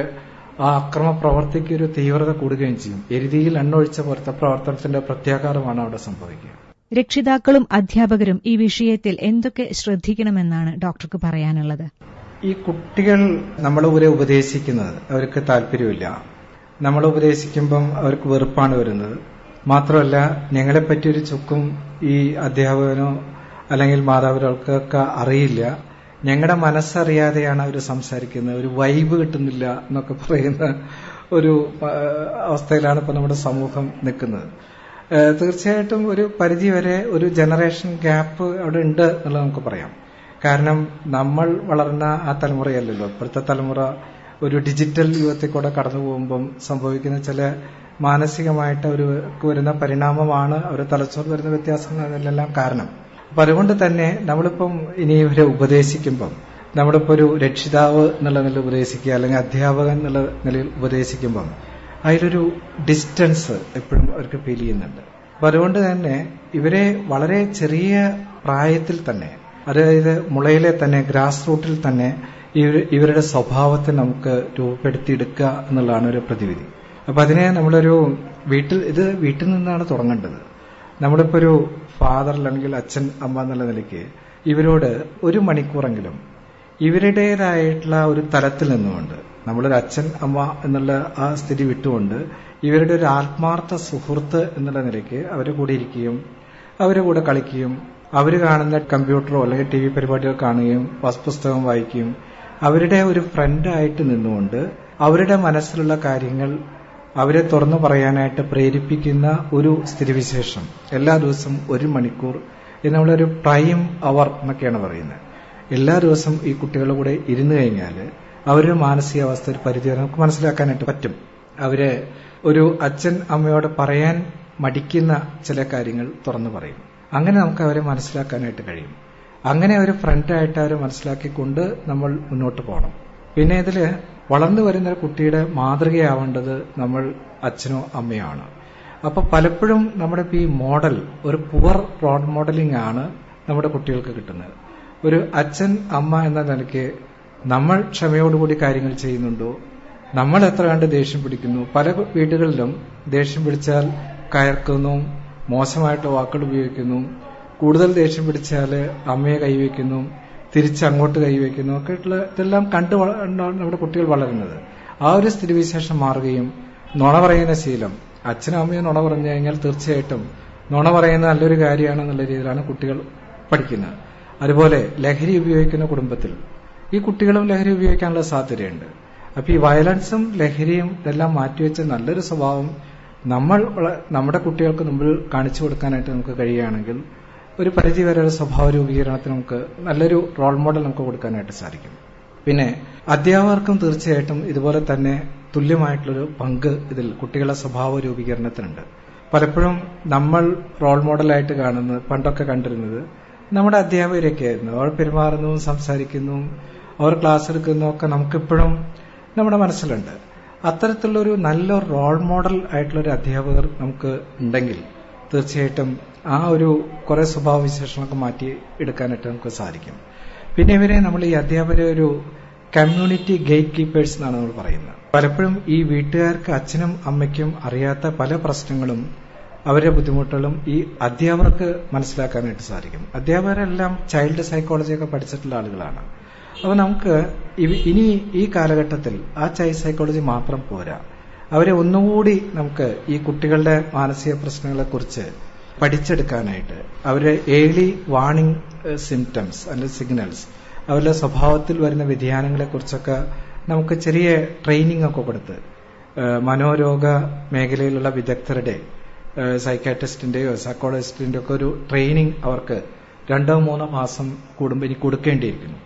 ആ അക്രമ പ്രവർത്തിക്ക് ഒരു തീവ്രത കൂടുകയും ചെയ്യും. എരുതിയിൽ എണ്ണൊഴിച്ച പോലത്തെ പ്രവർത്തനത്തിന്റെ പ്രത്യാഘാതമാണ് അവിടെ സംഭവിക്കുക. രക്ഷിതാക്കളും അധ്യാപകരും ഈ വിഷയത്തിൽ എന്തൊക്കെ ശ്രദ്ധിക്കണമെന്നാണ് ഡോക്ടർക്ക് പറയാനുള്ളത്? ഈ കുട്ടികൾ നമ്മളെ ഉപദേശിക്കുന്നത് അവർക്ക് താല്പര്യമില്ല. നമ്മളെ ഉപദേശിക്കുമ്പം അവർക്ക് വെറുപ്പാണ് വരുന്നത്. മാത്രമല്ല ഞങ്ങളെപ്പറ്റി ഒരു ചുക്കും ഈ അധ്യാപകനോ അല്ലെങ്കിൽ മാതാപിതാക്കൾക്കൊക്കെ അറിയില്ല. ഞങ്ങളുടെ മനസ്സറിയാതെയാണ് അവർ സംസാരിക്കുന്നത്, ഒരു വൈബ് കിട്ടുന്നില്ല എന്നൊക്കെ പറയുന്ന ഒരു അവസ്ഥയിലാണ് ഇപ്പൊ നമ്മുടെ സമൂഹം നിൽക്കുന്നത്. തീർച്ചയായിട്ടും ഒരു പരിധിവരെ ഒരു ജനറേഷൻ ഗ്യാപ്പ് അവിടെ ഉണ്ട് എന്നുള്ളത് നമുക്ക് പറയാം. കാരണം നമ്മൾ വളർന്ന ആ തലമുറയല്ലല്ലോ. ഇപ്പോഴത്തെ തലമുറ ഒരു ഡിജിറ്റൽ യുഗത്തിൽ കൂടെ കടന്നു പോകുമ്പം സംഭവിക്കുന്ന ചില മാനസികമായിട്ട് ഒരു വരുന്ന പരിണാമമാണ് ഒരു തലച്ചോറ് വരുന്ന വ്യത്യാസങ്ങളെല്ലാം കാരണം. അപ്പൊ അതുകൊണ്ട് തന്നെ നമ്മളിപ്പം ഇനി ഇവരെ ഉപദേശിക്കുമ്പം നമ്മളിപ്പോ ഒരു രക്ഷിതാവ് എന്നുള്ള നിലയിൽ ഉപദേശിക്കുക അല്ലെങ്കിൽ അധ്യാപകൻ എന്നുള്ള നിലയിൽ ഉപദേശിക്കുമ്പം അതിലൊരു ഡിസ്റ്റൻസ് എപ്പോഴും അവർക്ക് ഫീൽ ചെയ്യുന്നുണ്ട്. അപ്പൊ അതുകൊണ്ട് തന്നെ ഇവരെ വളരെ ചെറിയ പ്രായത്തിൽ തന്നെ, അതായത് മുളയിലെ തന്നെ ഗ്രാസ് റൂട്ടിൽ തന്നെ ഇവരുടെ സ്വഭാവത്തെ നമുക്ക് രൂപപ്പെടുത്തിയെടുക്കുക എന്നുള്ളതാണ് ഒരു പ്രതിവിധി. അപ്പൊ അതിനെ നമ്മളൊരു വീട്ടിൽ നിന്നാണ് തുടങ്ങേണ്ടത്. നമ്മളിപ്പോ ഒരു ഫാദർ അല്ലെങ്കിൽ അച്ഛൻ അമ്മ എന്നുള്ള നിലയ്ക്ക് ഇവരോട് 1 മണിക്കൂറെങ്കിലും ഇവരുടേതായിട്ടുള്ള ഒരു തലത്തിൽ നിന്നുകൊണ്ട്, നമ്മളൊരു അച്ഛൻ അമ്മ എന്നുള്ള ആ സ്ഥിതി വിട്ടുകൊണ്ട് ഇവരുടെ ഒരു ആത്മാർത്ഥ സുഹൃത്ത് എന്നുള്ള നിലയ്ക്ക് അവരുടെ കൂടെ ഇരിക്കുകയും അവരുടെ കൂടെ കളിക്കുകയും അവർ കാണുന്ന കമ്പ്യൂട്ടറോ അല്ലെങ്കിൽ TV പരിപാടികൾ കാണുകയും പുസ്തകം വായിക്കുകയും അവരുടെ ഒരു ഫ്രണ്ടായിട്ട് നിന്നുകൊണ്ട് അവരുടെ മനസ്സിലുള്ള കാര്യങ്ങൾ അവരെ തുറന്നു പറയാനായിട്ട് പ്രേരിപ്പിക്കുന്ന ഒരു സ്ഥിതിവിശേഷം എല്ലാ ദിവസവും 1 മണിക്കൂർ നമ്മളൊരു പ്രൈം അവർ എന്നൊക്കെയാണ് പറയുന്നത്. എല്ലാ ദിവസവും ഈ കുട്ടികളുടെ കൂടെ ഇരുന്നു കഴിഞ്ഞാൽ അവരുടെ മാനസികാവസ്ഥ ഒരു പരിധിവരെ നമുക്ക് മനസ്സിലാക്കാനായിട്ട് പറ്റും. അവര് ഒരു അച്ഛൻ അമ്മയോട് പറയാൻ മടിക്കുന്ന ചില കാര്യങ്ങൾ തുറന്നു പറയും. അങ്ങനെ നമുക്ക് അവരെ മനസ്സിലാക്കാനായിട്ട് കഴിയും. അങ്ങനെ ഒരു ഫ്രണ്ടായിട്ട് അവരെ മനസ്സിലാക്കിക്കൊണ്ട് നമ്മൾ മുന്നോട്ട് പോകണം. പിന്നെ ഇതിൽ വളർന്നു വരുന്ന കുട്ടിയുടെ മാതൃകയാവേണ്ടത് നമ്മൾ അച്ഛനോ അമ്മയോ ആണ്. അപ്പൊ പലപ്പോഴും നമ്മുടെ ഈ മോഡൽ ഒരു പുവർ റോൾ മോഡലിംഗ് ആണ് നമ്മുടെ കുട്ടികൾക്ക് കിട്ടുന്നത്. ഒരു അച്ഛൻ അമ്മ എന്ന നിലയ്ക്ക് നമ്മൾ ക്ഷമയോടുകൂടി കാര്യങ്ങൾ ചെയ്യുന്നുണ്ടോ, നമ്മൾ എത്ര കണ്ട് ദേഷ്യം പിടിക്കുന്നു. പല വീടുകളിലും ദേഷ്യം പിടിച്ചാൽ കയർക്കുന്നു, മോശമായിട്ട് വാക്കുകൾ ഉപയോഗിക്കുന്നു, കൂടുതൽ ദേഷ്യം പിടിച്ചാൽ അമ്മയെ കൈവയ്ക്കുന്നു, തിരിച്ചങ്ങോട്ട് കൈവയ്ക്കുന്നു ഒക്കെ ഉള്ള ഇതെല്ലാം കണ്ടു നമ്മുടെ കുട്ടികൾ വളരുന്നത്. ആ ഒരു സ്ഥിതിവിശേഷം മാറുകയും നുണ പറയുന്ന ശീലം, അച്ഛനും അമ്മയും നുണ പറഞ്ഞു കഴിഞ്ഞാൽ തീർച്ചയായിട്ടും നുണ പറയുന്നത് നല്ലൊരു കാര്യമാണെന്നുള്ള രീതിയിലാണ് കുട്ടികൾ പഠിക്കുന്നത്. അതുപോലെ ലഹരി ഉപയോഗിക്കുന്ന കുടുംബത്തിൽ ഈ കുട്ടികളും ലഹരി ഉപയോഗിക്കാനുള്ള സാധ്യതയുണ്ട്. അപ്പൊ ഈ വയലൻസും ലഹരിയും ഇതെല്ലാം മാറ്റിവെച്ച നല്ലൊരു സ്വഭാവം നമ്മുടെ കുട്ടികൾക്ക് മുമ്പിൽ കാണിച്ചു കൊടുക്കാനായിട്ട് നമുക്ക് കഴിയുകയാണെങ്കിൽ ഒരു പരിധിവരെ ഒരു സ്വഭാവ രൂപീകരണത്തിന് നമുക്ക് നല്ലൊരു റോൾ മോഡൽ നമുക്ക് കൊടുക്കാനായിട്ട് സാധിക്കും. പിന്നെ അധ്യാപകർക്കും തീർച്ചയായിട്ടും ഇതുപോലെ തന്നെ തുല്യമായിട്ടുള്ളൊരു പങ്ക് ഇതിൽ കുട്ടികളുടെ സ്വഭാവ രൂപീകരണത്തിനുണ്ട്. പലപ്പോഴും നമ്മൾ റോൾ മോഡലായിട്ട് കാണുന്നത്, പണ്ടൊക്കെ കണ്ടിരുന്നത് നമ്മുടെ അധ്യാപകരൊക്കെ ആയിരുന്നു. അവർ പെരുമാറുന്നതും സംസാരിക്കുന്നതും അവർ ക്ലാസ് എടുക്കുന്നതും ഒക്കെ നമുക്കിപ്പോഴും നമ്മുടെ മനസ്സിലുണ്ട്. അത്തരത്തിലുള്ളൊരു നല്ല റോൾ മോഡൽ ആയിട്ടുള്ളൊരു അധ്യാപകർ നമുക്ക് ഉണ്ടെങ്കിൽ തീർച്ചയായിട്ടും ആ ഒരു കുറെ സ്വഭാവ വിശേഷങ്ങളൊക്കെ മാറ്റി എടുക്കാനായിട്ട് നമുക്ക് സാധിക്കും. പിന്നെ ഇവരെ നമ്മൾ ഈ അധ്യാപകരെ ഒരു കമ്മ്യൂണിറ്റി ഗേറ്റ് കീപ്പേഴ്സ് എന്നാണ് നമ്മൾ പറയുന്നത്. പലപ്പോഴും ഈ വീട്ടുകാർക്ക് അച്ഛനും അമ്മയ്ക്കും അറിയാത്ത പല പ്രശ്നങ്ങളും അവരുടെ ബുദ്ധിമുട്ടുകളും ഈ അധ്യാപകർക്ക് മനസ്സിലാക്കാനായിട്ട് സാധിക്കും. അധ്യാപകരെല്ലാം ചൈൽഡ് സൈക്കോളജിയൊക്കെ പഠിച്ചിട്ടുള്ള ആളുകളാണ്. അപ്പൊ നമുക്ക് ഇനി ഈ കാലഘട്ടത്തിൽ ആ ചൈൽഡ് സൈക്കോളജി മാത്രം പോരാ, അവരെ ഒന്നുകൂടി നമുക്ക് ഈ കുട്ടികളുടെ മാനസിക പ്രശ്നങ്ങളെക്കുറിച്ച് പഠിച്ചെടുക്കാനായിട്ട് അവരുടെ ഏർലി വാർണിംഗ് സിംറ്റംസ് അല്ലെങ്കിൽ സിഗ്നൽസ്, അവരുടെ സ്വഭാവത്തിൽ വരുന്ന വ്യതിയാനങ്ങളെക്കുറിച്ചൊക്കെ നമുക്ക് ചെറിയ ട്രെയിനിങ് ഒക്കെ കൊടുത്ത് മനോരോഗ മേഖലയിലുള്ള വിദഗ്ധരുടെ സൈക്കാട്രിസ്റ്റിന്റെയോ സൈക്കോളജിസ്റ്റിന്റെയോ ഒക്കെ ഒരു ട്രെയിനിങ് അവർക്ക് 2-3 മാസം കൂടുമ്പോൾ ഇനി കൊടുക്കേണ്ടിയിരിക്കുന്നു.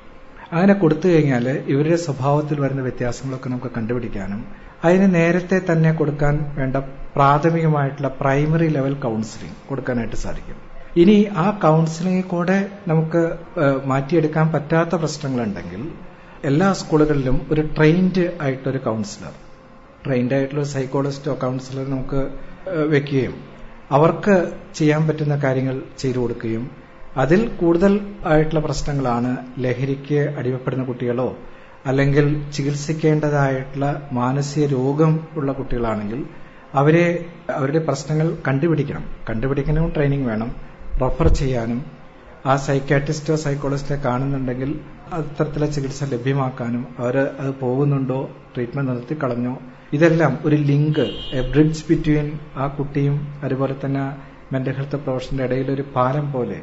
അങ്ങനെ കൊടുത്തു കഴിഞ്ഞാൽ ഇവരുടെ സ്വഭാവത്തിൽ വരുന്ന വ്യത്യാസങ്ങളൊക്കെ നമുക്ക് കണ്ടുപിടിക്കാനും അതിന് നേരത്തെ തന്നെ കൊടുക്കാൻ വേണ്ട പ്രാഥമികമായിട്ടുള്ള പ്രൈമറി ലെവൽ കൗൺസിലിംഗ് കൊടുക്കാനായിട്ട് സാധിക്കും. ഇനി ആ കൗൺസിലിംഗിൽ കൂടെ നമുക്ക് മാറ്റിയെടുക്കാൻ പറ്റാത്ത പ്രശ്നങ്ങളുണ്ടെങ്കിൽ എല്ലാ സ്കൂളുകളിലും ഒരു ട്രെയിൻഡ് ആയിട്ടൊരു കൗൺസിലർ, ട്രെയിൻഡ് ആയിട്ടുള്ള സൈക്കോളജിസ്റ്റോ കൗൺസിലർ നമുക്ക് വെക്കുകയും അവർക്ക് ചെയ്യാൻ പറ്റുന്ന കാര്യങ്ങൾ ചെയ്തു കൊടുക്കുകയും അതിൽ കൂടുതൽ ആയിട്ടുള്ള പ്രശ്നങ്ങളാണ് ലഹരിക്ക് അടിമപ്പെടുന്ന കുട്ടികളോ അല്ലെങ്കിൽ ചികിത്സിക്കേണ്ടതായിട്ടുള്ള മാനസിക രോഗം ഉള്ള കുട്ടികളാണെങ്കിൽ അവരുടെ പ്രശ്നങ്ങൾ കണ്ടുപിടിക്കാനും ട്രെയിനിങ് വേണം, റെഫർ ചെയ്യാനും ആ സൈക്കാട്രിസ്റ്റോ സൈക്കോളജിസ്റ്റോ കാണുന്നുണ്ടെങ്കിൽ അത്തരത്തിലുള്ള ചികിത്സ ലഭ്യമാക്കാനും അത് പോകുന്നുണ്ടോ, ട്രീറ്റ്മെന്റ് നിർത്തിക്കളഞ്ഞോ, ഇതെല്ലാം ഒരു ലിങ്ക്, എ ബ്രിഡ്ജ് ബിറ്റ്വീൻ ആ കുട്ടിയും അതുപോലെ തന്നെ മെന്റൽ ഹെൽത്ത് പ്രൊഫഷന്റെ ഇടയിലൊരു പാലം പോലെ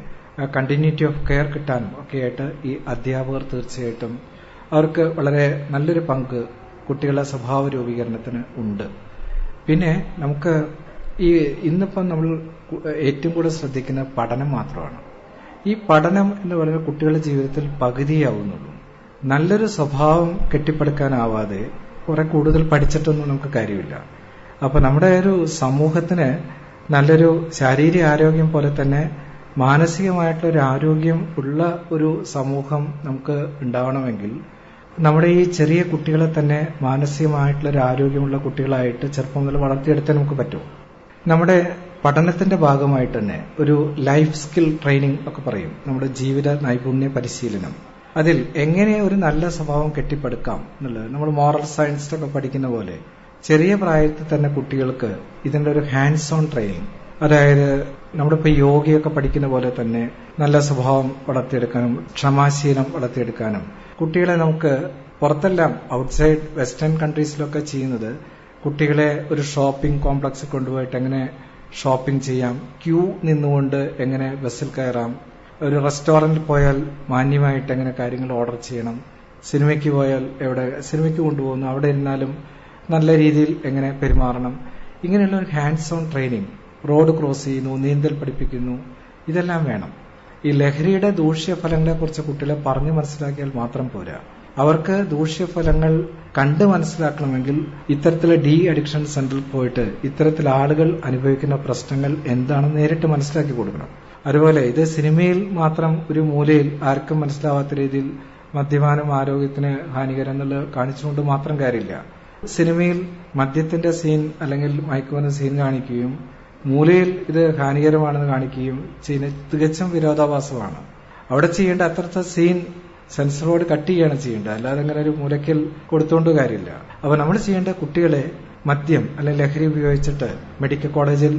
കണ്ടിന്യൂറ്റി ഓഫ് കെയർ കിട്ടാനും ഒക്കെയായിട്ട് ഈ അധ്യാപകർ തീർച്ചയായിട്ടും അവർക്ക് വളരെ നല്ലൊരു പങ്ക് കുട്ടികളുടെ സ്വഭാവ രൂപീകരണത്തിന് ഉണ്ട്. പിന്നെ നമുക്ക് ഇന്നിപ്പം നമ്മൾ ഏറ്റവും കൂടുതൽ ശ്രദ്ധിക്കുന്ന പഠനം മാത്രമാണ്. ഈ പഠനം എന്ന് പറയുന്ന കുട്ടികളുടെ ജീവിതത്തിൽ പകുതിയാവുന്നുള്ളൂ. നല്ലൊരു സ്വഭാവം കെട്ടിപ്പടുക്കാനാവാതെ കുറെ കൂടുതൽ പഠിച്ചിട്ടൊന്നും നമുക്ക് കാര്യമില്ല. അപ്പൊ നമ്മുടെ ഒരു സമൂഹത്തിന് നല്ലൊരു ശാരീരിക ആരോഗ്യം പോലെ തന്നെ മാനസികമായിട്ടുള്ള ഒരു ആരോഗ്യം ഉള്ള ഒരു സമൂഹം നമുക്ക് ഉണ്ടാവണമെങ്കിൽ നമ്മുടെ ഈ ചെറിയ കുട്ടികളെ തന്നെ മാനസികമായിട്ടുള്ള ഒരു ആരോഗ്യമുള്ള കുട്ടികളായിട്ട് ചെറുപ്പം മുതൽ വളർത്തിയെടുക്കാൻ നമുക്ക് പറ്റും. നമ്മുടെ പഠനത്തിന്റെ ഭാഗമായിട്ട് തന്നെ ഒരു ലൈഫ് സ്കിൽ ട്രെയിനിങ് ഒക്കെ പറയും, നമ്മുടെ ജീവിത നൈപുണ്യ പരിശീലനം. അതിൽ എങ്ങനെ ഒരു നല്ല സ്വഭാവം കെട്ടിപ്പടുക്കാം എന്നുള്ളത് നമ്മൾ മോറൽ സയൻസിലൊക്കെ പഠിക്കുന്ന പോലെ ചെറിയ പ്രായത്തിൽ തന്നെ കുട്ടികൾക്ക് ഇതിന്റെ ഒരു ഹാൻഡ്സ് ഓൺ ട്രെയിനിങ്, അതായത് നമ്മളിപ്പോ യോഗയൊക്കെ പഠിക്കുന്ന പോലെ തന്നെ നല്ല സ്വഭാവം വളർത്തിയെടുക്കാനും ക്ഷമാശീലം വളർത്തിയെടുക്കാനും കുട്ടികളെ നമുക്ക് പുറത്തെല്ലാം ഔട്ട്സൈഡ് വെസ്റ്റേൺ കൺട്രീസിലൊക്കെ ചെയ്യുന്നത് കുട്ടികളെ ഒരു ഷോപ്പിംഗ് കോംപ്ലക്സ് കൊണ്ടുപോയിട്ട് എങ്ങനെ ഷോപ്പിംഗ് ചെയ്യാം, ക്യൂ നിന്നുകൊണ്ട് എങ്ങനെ ബസ്സിൽ കയറാം, ഒരു റെസ്റ്റോറന്റിൽ പോയാൽ മാന്യമായിട്ട് എങ്ങനെ കാര്യങ്ങൾ ഓർഡർ ചെയ്യണം, സിനിമയ്ക്ക് പോയാൽ എവിടെ സിനിമയ്ക്ക് കൊണ്ടുപോകുന്നു അവിടെ ഇരുന്നാലും നല്ല രീതിയിൽ എങ്ങനെ പെരുമാറണം, ഇങ്ങനെയുള്ള ഒരു hands on training. Road cross ചെയ്യുന്നു, നീന്തൽ പഠിപ്പിക്കുന്നു, ഇതെല്ലാം വേണം. ഈ ലഹരിയുടെ ദൂഷ്യഫലങ്ങളെക്കുറിച്ച് കുട്ടികളെ പറഞ്ഞു മനസ്സിലാക്കിയാൽ മാത്രം പോരാ. അവർക്ക് ദൂഷ്യഫലങ്ങൾ കണ്ട് മനസ്സിലാക്കണമെങ്കിൽ ഇത്തരത്തിലെ ഡി അഡിക്ഷൻ സെന്ററിൽ പോയിട്ട് ഇത്തരത്തിൽ ആളുകൾ അനുഭവിക്കുന്ന പ്രശ്നങ്ങൾ എന്താണെന്ന് നേരിട്ട് മനസ്സിലാക്കി കൊടുക്കണം. അതുപോലെ ഇത് സിനിമയിൽ മാത്രം ഒരു മൂലയിൽ ആർക്കും മനസ്സിലാവാത്ത രീതിയിൽ മദ്യപാനം ആരോഗ്യത്തിന് ഹാനികരം എന്നുള്ളത് കാണിച്ചുകൊണ്ട് മാത്രം കാര്യമില്ല. സിനിമയിൽ മദ്യത്തിന്റെ സീൻ അല്ലെങ്കിൽ മയക്കുമരുന്ന് സീൻ കാണിക്കുകയും മൂലയിൽ ഇത് ഹാനികരമാണെന്ന് കാണിക്കുകയും ചെയ്യുന്ന തികച്ചും വിരോധാഭാസമാണ്. അവിടെ ചെയ്യേണ്ട അത്രത്തെ സീൻ സെൻസർ ബോർഡ് കട്ട് ചെയ്യാണ് ചെയ്യേണ്ടത്, അല്ലാതെ അങ്ങനെ ഒരു മൂലയ്ക്കൽ കൊടുത്തുകൊണ്ട് കാര്യമില്ല. അപ്പൊ നമ്മൾ ചെയ്യേണ്ട കുട്ടികളെ മദ്യം അല്ലെങ്കിൽ ലഹരി ഉപയോഗിച്ചിട്ട് മെഡിക്കൽ കോളേജിൽ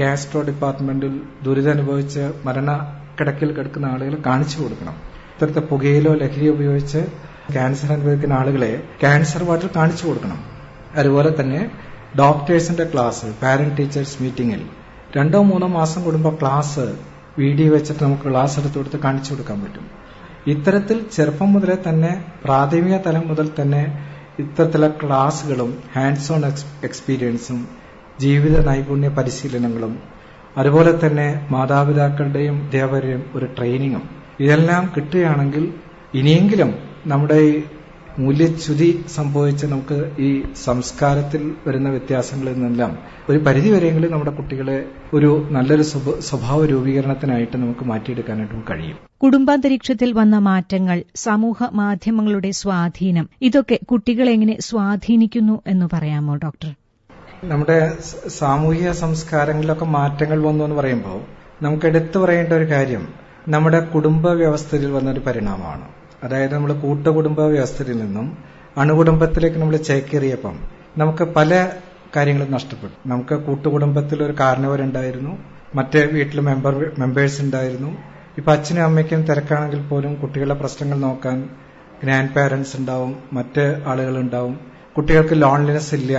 ഗാസ്ട്രോ ഡിപ്പാർട്ട്മെന്റിൽ ദുരിതമനുഭവിച്ച് മരണക്കിടക്കിൽ കിടക്കുന്ന ആളുകളെ കാണിച്ചു കൊടുക്കണം. ഇത്തരത്തെ പുകയിലോ ലഹരി ഉപയോഗിച്ച് ക്യാൻസർ അനുഭവിക്കുന്ന ആളുകളെ ക്യാൻസർ വാർഡിൽ കാണിച്ചു കൊടുക്കണം. അതുപോലെ തന്നെ ഡോക്ടേഴ്സിന്റെ ക്ലാസ്, പാരന്റ് ടീച്ചേഴ്സ് മീറ്റിംഗിൽ 2-3 മാസം കൂടുമ്പോൾ ക്ലാസ് വീഡിയോ വെച്ചിട്ട് നമുക്ക് ക്ലാസ് എടുത്തു കൊടുത്ത് കാണിച്ചു കൊടുക്കാൻ പറ്റും. ഇത്തരത്തിൽ ചെറുപ്പം മുതലേ തന്നെ പ്രാഥമിക തലം മുതൽ തന്നെ ഇത്തരത്തിലുള്ള ക്ലാസുകളും ഹാൻഡ്സ് ഓൺ എക്സ്പീരിയൻസും ജീവിത നൈപുണ്യ പരിശീലനങ്ങളും അതുപോലെ തന്നെ മാതാപിതാക്കളുടെയും അധ്യാപകരുടെയും ഒരു ട്രെയിനിങ്ങും ഇതെല്ലാം കിട്ടുകയാണെങ്കിൽ ഇനിയെങ്കിലും നമ്മുടെ ഈ മൂല്യച്യുതി സംഭവിച്ച് നമുക്ക് ഈ സംസ്കാരത്തിൽ വരുന്ന വ്യത്യാസങ്ങളിൽ നിന്നെല്ലാം ഒരു പരിധിവരെയെങ്കിലും നമ്മുടെ കുട്ടികളെ ഒരു നല്ലൊരു സ്വഭാവ രൂപീകരണത്തിനായിട്ട് നമുക്ക് മാറ്റിയെടുക്കാനായിട്ടും കഴിയും. കുടുംബാന്തരീക്ഷത്തിൽ വന്ന മാറ്റങ്ങൾ, സമൂഹ മാധ്യമങ്ങളുടെ സ്വാധീനം, ഇതൊക്കെ കുട്ടികളെ എങ്ങനെ സ്വാധീനിക്കുന്നു എന്ന് പറയാമോ ഡോക്ടർ? നമ്മുടെ സാമൂഹിക സംസ്കാരങ്ങളിലൊക്കെ മാറ്റങ്ങൾ വന്നു എന്ന് പറയുമ്പോൾ നമുക്ക് എടുത്തു പറയേണ്ട ഒരു കാര്യം നമ്മുടെ കുടുംബ വ്യവസ്ഥയിൽ വന്നൊരു പരിണാമമാണ്. അതായത് നമ്മൾ കൂട്ടുകുടുംബ വ്യവസ്ഥയിൽ നിന്നും അണുകുടുംബത്തിലേക്ക് നമ്മൾ ചേക്കേറിയപ്പം നമുക്ക് പല കാര്യങ്ങളും നഷ്ടപ്പെട്ടു. നമുക്ക് കൂട്ടുകുടുംബത്തിൽ ഒരു കാരണവരുണ്ടായിരുന്നു, മറ്റേ വീട്ടിൽ മെമ്പേഴ്സ് ഉണ്ടായിരുന്നു. ഇപ്പൊ അച്ഛനും അമ്മയ്ക്കും തിരക്കാണെങ്കിൽ പോലും കുട്ടികളുടെ പ്രശ്നങ്ങൾ നോക്കാൻ ഗ്രാൻഡ് പാരന്റ്സ് ഉണ്ടാവും, മറ്റ് ആളുകളുണ്ടാവും. കുട്ടികൾക്ക് ലോൺലിനെസ് ഇല്ല,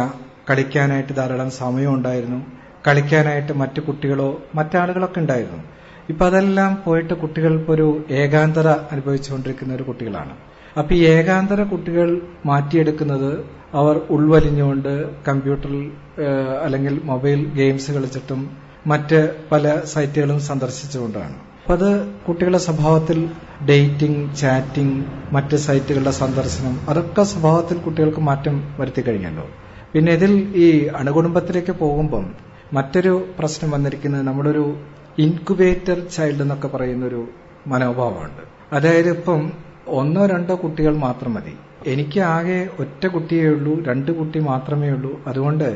കളിക്കാനായിട്ട് ധാരാളം സമയം ഉണ്ടായിരുന്നു, കളിക്കാനായിട്ട് മറ്റു കുട്ടികളോ മറ്റാളുകളൊക്കെ ഉണ്ടായിരുന്നു. ഇപ്പൊ അതെല്ലാം പോയിട്ട് കുട്ടികൾ ഇപ്പോൾ ഒരു ഏകാന്തത അനുഭവിച്ചുകൊണ്ടിരിക്കുന്ന ഒരു കുട്ടികളാണ്. അപ്പൊ ഈ ഏകാന്തര കുട്ടികൾ മാറ്റിയെടുക്കുന്നത് അവർ ഉൾവലിഞ്ഞുകൊണ്ട് കമ്പ്യൂട്ടറിൽ അല്ലെങ്കിൽ മൊബൈൽ ഗെയിംസ് കളിച്ചിട്ടും മറ്റ് പല സൈറ്റുകളും സന്ദർശിച്ചുകൊണ്ടാണ്. അപ്പൊ അത് കുട്ടികളുടെ സ്വഭാവത്തിൽ ഡേറ്റിംഗ്, ചാറ്റിംഗ്, മറ്റ് സൈറ്റുകളുടെ സന്ദർശനം, അതൊക്കെ സ്വഭാവത്തിൽ കുട്ടികൾക്ക് മാറ്റം വരുത്തി കഴിഞ്ഞല്ലോ. പിന്നെ ഇതിൽ ഈ അണുകുടുംബത്തിലേക്ക് പോകുമ്പം മറ്റൊരു പ്രശ്നം വന്നിരിക്കുന്നത് നമ്മുടെ ഒരു ഇൻക്യുബേറ്റർ ചൈൽഡ് എന്നൊക്കെ പറയുന്നൊരു മനോഭാവമുണ്ട്. അതായത് ഇപ്പം 1-2 കുട്ടികൾ മാത്രം മതി, എനിക്ക് ആകെ ഒറ്റ കുട്ടിയേ ഉള്ളൂ, 2 കുട്ടി മാത്രമേ ഉള്ളൂ, അതുകൊണ്ട്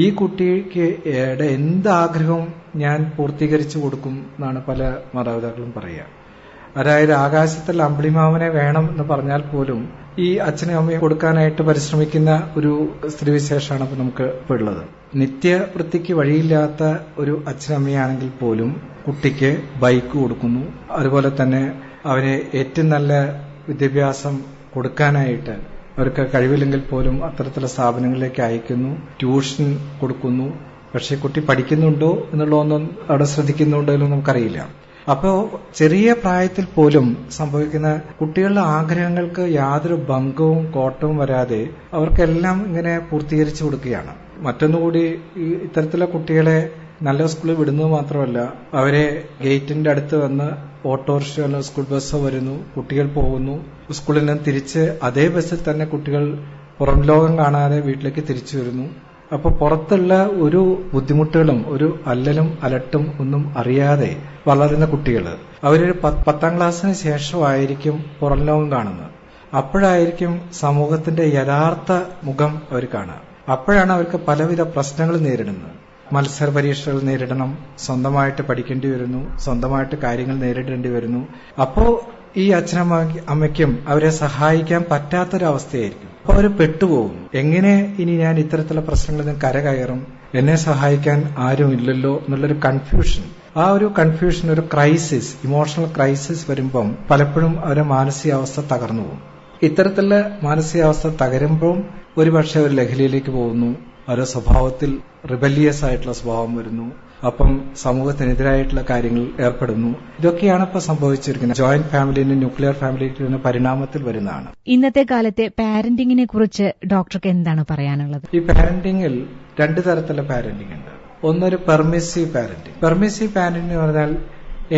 ഈ കുട്ടിക്ക് എന്ത് ആഗ്രഹവും ഞാൻ പൂർത്തീകരിച്ചു കൊടുക്കും എന്നാണ് പല മാതാപിതാക്കളും പറയുക. അതായത് ആകാശത്തിൽ അമ്പിളിമാമനെ വേണം എന്ന് പറഞ്ഞാൽ പോലും ഈ അച്ഛനും അമ്മയും കൊടുക്കാനായിട്ട് പരിശ്രമിക്കുന്ന ഒരു സ്ത്രീവിശേഷമാണ് ഇപ്പൊ നമുക്ക് ഇപ്പോൾ ഉള്ളത്. നിത്യവൃത്തിക്ക് വഴിയില്ലാത്ത ഒരു അച്ഛനമ്മയാണെങ്കിൽ പോലും കുട്ടിക്ക് ബൈക്ക് കൊടുക്കുന്നു, അതുപോലെ തന്നെ അവന് ഏറ്റവും നല്ല വിദ്യാഭ്യാസം കൊടുക്കാനായിട്ട് അവർക്ക് കഴിവില്ലെങ്കിൽ പോലും അത്തരത്തിലുള്ള സ്ഥാപനങ്ങളിലേക്ക് അയക്കുന്നു, ട്യൂഷൻ കൊടുക്കുന്നു. പക്ഷെ കുട്ടി പഠിക്കുന്നുണ്ടോ എന്നുള്ളതൊന്നും അവിടെ ശ്രദ്ധിക്കുന്നുണ്ടോ എന്ന് നമുക്കറിയില്ല. അപ്പോ ചെറിയ പ്രായത്തിൽ പോലും സംഭവിക്കുന്ന കുട്ടികളുടെ ആഗ്രഹങ്ങൾക്ക് യാതൊരു ഭംഗവും കോട്ടവും വരാതെ അവർക്കെല്ലാം ഇങ്ങനെ പൂർത്തീകരിച്ചു കൊടുക്കുകയാണ്. മറ്റൊന്നുകൂടി ഇത്തരത്തിലുള്ള കുട്ടികളെ നല്ല സ്കൂളിൽ വിടുന്നത് മാത്രമല്ല, അവരെ ഗേറ്റിന്റെ അടുത്ത് വന്ന് ഓട്ടോറിക്ഷയോ സ്കൂൾ ബസ്സോ വരുന്നു, കുട്ടികൾ പോകുന്നു, സ്കൂളിൽ നിന്ന് തിരിച്ച് അതേ ബസ്സിൽ തന്നെ കുട്ടികൾ പുറം ലോകം കാണാതെ വീട്ടിലേക്ക് തിരിച്ചു വരുന്നു. അപ്പോൾ പുറത്തുള്ള ഒരു ബുദ്ധിമുട്ടുകളും ഒരു അല്ലലും അലട്ടും ഒന്നും അറിയാതെ വളരുന്ന കുട്ടികൾ അവരൊരു 10ാം ക്ലാസ്സിന് ശേഷമായിരിക്കും പുറം ലോകം കാണുന്നത്. അപ്പോഴായിരിക്കും സമൂഹത്തിന്റെ യഥാർത്ഥ മുഖം അവർ കാണുക. അപ്പോഴാണ് അവർക്ക് പലവിധ പ്രശ്നങ്ങൾ നേരിടുന്നത്. മത്സര പരീക്ഷകൾ നേരിടണം, സ്വന്തമായിട്ട് പഠിക്കേണ്ടി വരുന്നു, സ്വന്തമായിട്ട് കാര്യങ്ങൾ നേരിടേണ്ടി വരുന്നു. അപ്പോ ഈ അച്ഛനും അമ്മയ്ക്കും അവരെ സഹായിക്കാൻ പറ്റാത്തൊരവസ്ഥയായിരിക്കും. അപ്പൊ അവർ പെട്ടുപോകും. എങ്ങനെ ഇനി ഞാൻ ഇത്തരത്തിലുള്ള പ്രശ്നങ്ങളിൽ നിന്ന് കരകയറും, എന്നെ സഹായിക്കാൻ ആരും ഇല്ലല്ലോ എന്നുള്ളൊരു കൺഫ്യൂഷൻ. ആ ഒരു കൺഫ്യൂഷൻ, ഒരു ക്രൈസിസ്, ഇമോഷണൽ ക്രൈസിസ് വരുമ്പം പലപ്പോഴും അവരുടെ മാനസികാവസ്ഥ തകർന്നു പോകും. ഇത്തരത്തിലുള്ള മാനസികാവസ്ഥ തകരുമ്പോൾ ഒരുപക്ഷെ ഒരു ലഹരിയിലേക്ക് പോകുന്നു, അവരുടെ സ്വഭാവത്തിൽ റിബല്ലിയസ് ആയിട്ടുള്ള സ്വഭാവം വരുന്നു, അപ്പം സമൂഹത്തിനെതിരായിട്ടുള്ള കാര്യങ്ങൾ ഏർപ്പെടുന്നു. ഇതൊക്കെയാണ് ഇപ്പൊ സംഭവിച്ചിരിക്കുന്നത്. ജോയിന്റ് ഫാമിലിയിൽ നിന്ന് ന്യൂക്ലിയർ ഫാമിലിയിലേക്ക് വരുന്ന പരിണാമത്തിൽ വരുന്നതാണ്. ഇന്നത്തെ കാലത്തെ പാരന്റിങ്ങിനെ കുറിച്ച് ഡോക്ടർക്ക് എന്താണ് പറയാനുള്ളത്? ഈ പാരന്റിങ്ങിൽ 2 തരത്തിലുള്ള പാരന്റിംഗ് ഉണ്ട്. ഒന്നൊരു പെർമിസീവ് പാരന്റിംഗ്. പെർമിസീവ് പാരന്റിംഗ് എന്ന് പറഞ്ഞാൽ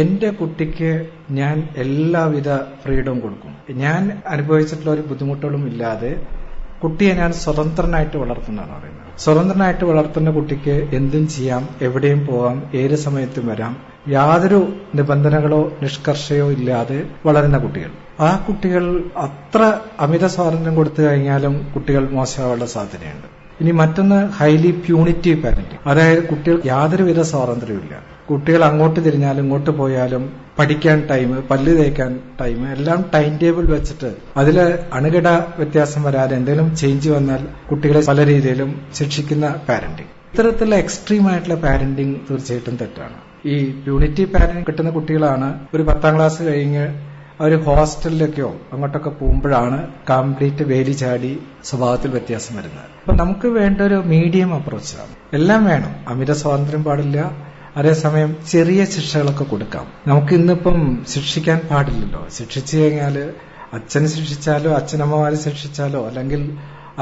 എന്റെ കുട്ടിക്ക് ഞാൻ എല്ലാവിധ ഫ്രീഡവും കൊടുക്കും. ഞാൻ അനുഭവിച്ചിട്ടുള്ള ഒരു ബുദ്ധിമുട്ടുകളും ഇല്ലാതെ കുട്ടിയെ ഞാൻ സ്വതന്ത്രനായിട്ട് വളർത്തുന്നതാണ് പറയുന്നത്. സ്വതന്ത്രനായിട്ട് വളർത്തുന്ന കുട്ടിക്ക് എന്തും ചെയ്യാം, എവിടെയും പോകാം, ഏത് സമയത്തും വരാം, യാതൊരു നിബന്ധനകളോ നിഷ്കർഷയോ ഇല്ലാതെ വളരുന്ന കുട്ടികൾ. ആ കുട്ടികൾ അത്ര അമിത സ്വാതന്ത്ര്യം കൊടുത്തു കഴിഞ്ഞാലും കുട്ടികൾ മോശമാവാനുള്ള സാധ്യതയുണ്ട്. ഇനി മറ്റൊന്ന് ഹൈലി പ്യൂണിറ്റീവ് പാരന്റിംഗ്. അതായത് കുട്ടികൾക്ക് യാതൊരുവിധ സ്വാതന്ത്ര്യമില്ല. കുട്ടികൾ അങ്ങോട്ട് തിരിഞ്ഞാലും ഇങ്ങോട്ട് പോയാലും പഠിക്കാൻ ടൈം, പല്ല് തേക്കാൻ ടൈം, എല്ലാം ടൈം ടേബിൾ വെച്ചിട്ട് അതിൽ അണുകിട വ്യത്യാസം വരാതെ എന്തെങ്കിലും ചേഞ്ച് വന്നാൽ കുട്ടികളെ പല രീതിയിലും ശിക്ഷിക്കുന്ന പാരന്റിംഗ്. ഇത്തരത്തിലുള്ള എക്സ്ട്രീം ആയിട്ടുള്ള പാരന്റിംഗ് തീർച്ചയായിട്ടും തെറ്റാണ്. ഈ പ്യൂണിറ്റീവ് പാരന്റിംഗ് കിട്ടുന്ന കുട്ടികളാണ് ഒരു 10ാം ക്ലാസ് കഴിഞ്ഞ് അവർ ഹോസ്റ്റലിലേക്കോ അങ്ങോട്ടൊക്കെ പോകുമ്പോഴാണ് കംപ്ലീറ്റ് വേലി ചാടി സ്വഭാവത്തിൽ വ്യത്യാസം വരുന്നത്. അപ്പൊ നമുക്ക് വേണ്ട ഒരു മീഡിയം അപ്രോച്ചാണ്. എല്ലാം വേണം, അമിത സ്വാതന്ത്ര്യം പാടില്ല, അതേസമയം ചെറിയ ശിക്ഷകളൊക്കെ കൊടുക്കാം. നമുക്ക് ഇന്നിപ്പം ശിക്ഷിക്കാൻ പാടില്ലല്ലോ. ശിക്ഷിച്ചു കഴിഞ്ഞാൽ അച്ഛൻ ശിക്ഷിച്ചാലോ അച്ഛനമ്മമാരെ ശിക്ഷിച്ചാലോ അല്ലെങ്കിൽ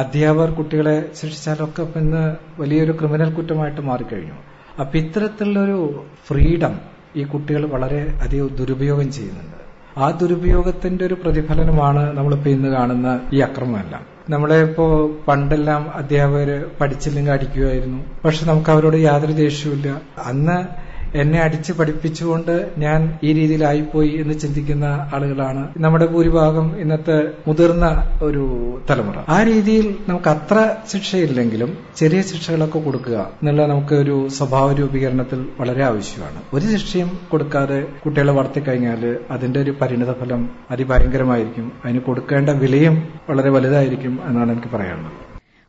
അധ്യാപകർ കുട്ടികളെ ശിക്ഷിച്ചാലോ ഒക്കെ ഇപ്പം ഇന്ന് വലിയൊരു ക്രിമിനൽ കുറ്റമായിട്ട് മാറിക്കഴിഞ്ഞു. അപ്പൊ ഇത്തരത്തിലുള്ളൊരു ഫ്രീഡം ഈ കുട്ടികൾ വളരെ അധികം ദുരുപയോഗം ചെയ്യുന്നുണ്ട്. ആ ദുരുപയോഗത്തിന്റെ ഒരു പ്രതിഫലനമാണ് നമ്മളിപ്പോ ഇന്ന് കാണുന്ന ഈ അക്രമമെല്ലാം. നമ്മളെ ഇപ്പോ പണ്ടെല്ലാം അധ്യാപകര് പഠിച്ചില്ലെങ്കിൽ അടിക്കുമായിരുന്നു. പക്ഷെ നമുക്ക് അവരോട് യാതൊരു ദേഷ്യവുമില്ല. അന്ന് എന്നെ അടിച്ച് പഠിപ്പിച്ചുകൊണ്ട് ഞാൻ ഈ രീതിയിലായിപ്പോയി എന്ന് ചിന്തിക്കുന്ന ആളുകളാണ് നമ്മുടെ ഭൂരിഭാഗം ഇന്നത്തെ മുതിർന്ന ഒരു തലമുറ. ആ രീതിയിൽ നമുക്ക് അത്ര ശിക്ഷയില്ലെങ്കിലും ചെറിയ ശിക്ഷകളൊക്കെ കൊടുക്കുക എന്നുള്ള നമുക്ക് ഒരു സ്വഭാവ രൂപീകരണത്തിൽ വളരെ ആവശ്യമാണ്. ഒരു ശിക്ഷയും കൊടുക്കാതെ കുട്ടികളെ വളർത്തിക്കഴിഞ്ഞാൽ അതിന്റെ ഒരു പരിണിതഫലം അതിഭയങ്കരമായിരിക്കും. അതിന് കൊടുക്കേണ്ട വിലയും വളരെ വലുതായിരിക്കും എന്നാണ് എനിക്ക് പറയാനുള്ളത്.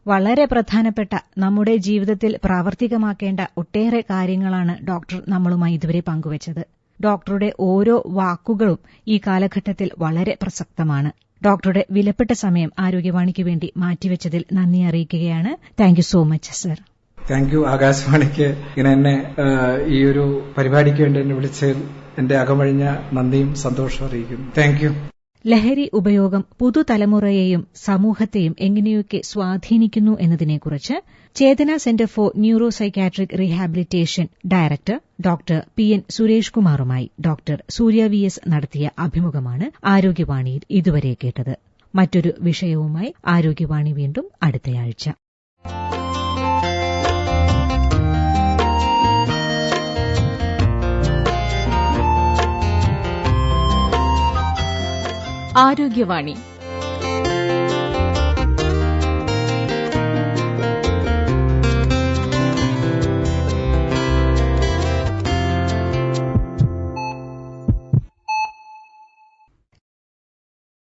വളരെ പ്രധാനപ്പെട്ട നമ്മുടെ ജീവിതത്തിൽ പ്രാവർത്തികമാക്കേണ്ട ഒട്ടേറെ കാര്യങ്ങളാണ് ഡോക്ടർ നമ്മളുമായി ഇതുവരെ പങ്കുവച്ചത്. ഡോക്ടറുടെ ഓരോ വാക്കുകളും ഈ കാലഘട്ടത്തിൽ വളരെ പ്രസക്തമാണ്. ഡോക്ടറുടെ വിലപ്പെട്ട സമയം ആരോഗ്യവാണിക്ക് വേണ്ടി മാറ്റിവെച്ചതിൽ നന്ദി അറിയിക്കുകയാണ്. Thank you so much sir. Thank you ആകാശവാണിക്ക് ഇങ്ങനെ എന്നെ ഈ ഒരു പരിപാടിക്ക് വേണ്ടി എന്നെ വിളിച്ചതിൽ എന്റെ അകമഴിഞ്ഞ നന്ദിയും സന്തോഷവും അറിയിക്കുന്നു. Thank you. ലഹരി ഉപയോഗം പുതുതലമുറയെയും സമൂഹത്തെയും എങ്ങനെയൊക്കെ സ്വാധീനിക്കുന്നു എന്നതിനെക്കുറിച്ച് Chetana centre for neuro psychiatric rehabilitation director doctor PN Suresh കുമാറുമായി ഡോക്ടർ സൂര്യ VS നടത്തിയ അഭിമുഖമാണ് ആരോഗ്യവാണിയിൽ ഇതുവരെ കേട്ടത്. മറ്റൊരു വിഷയവുമായി ആരോഗ്യവാണി വീണ്ടും അടുത്തയാഴ്ച. ആരോഗ്യവാണി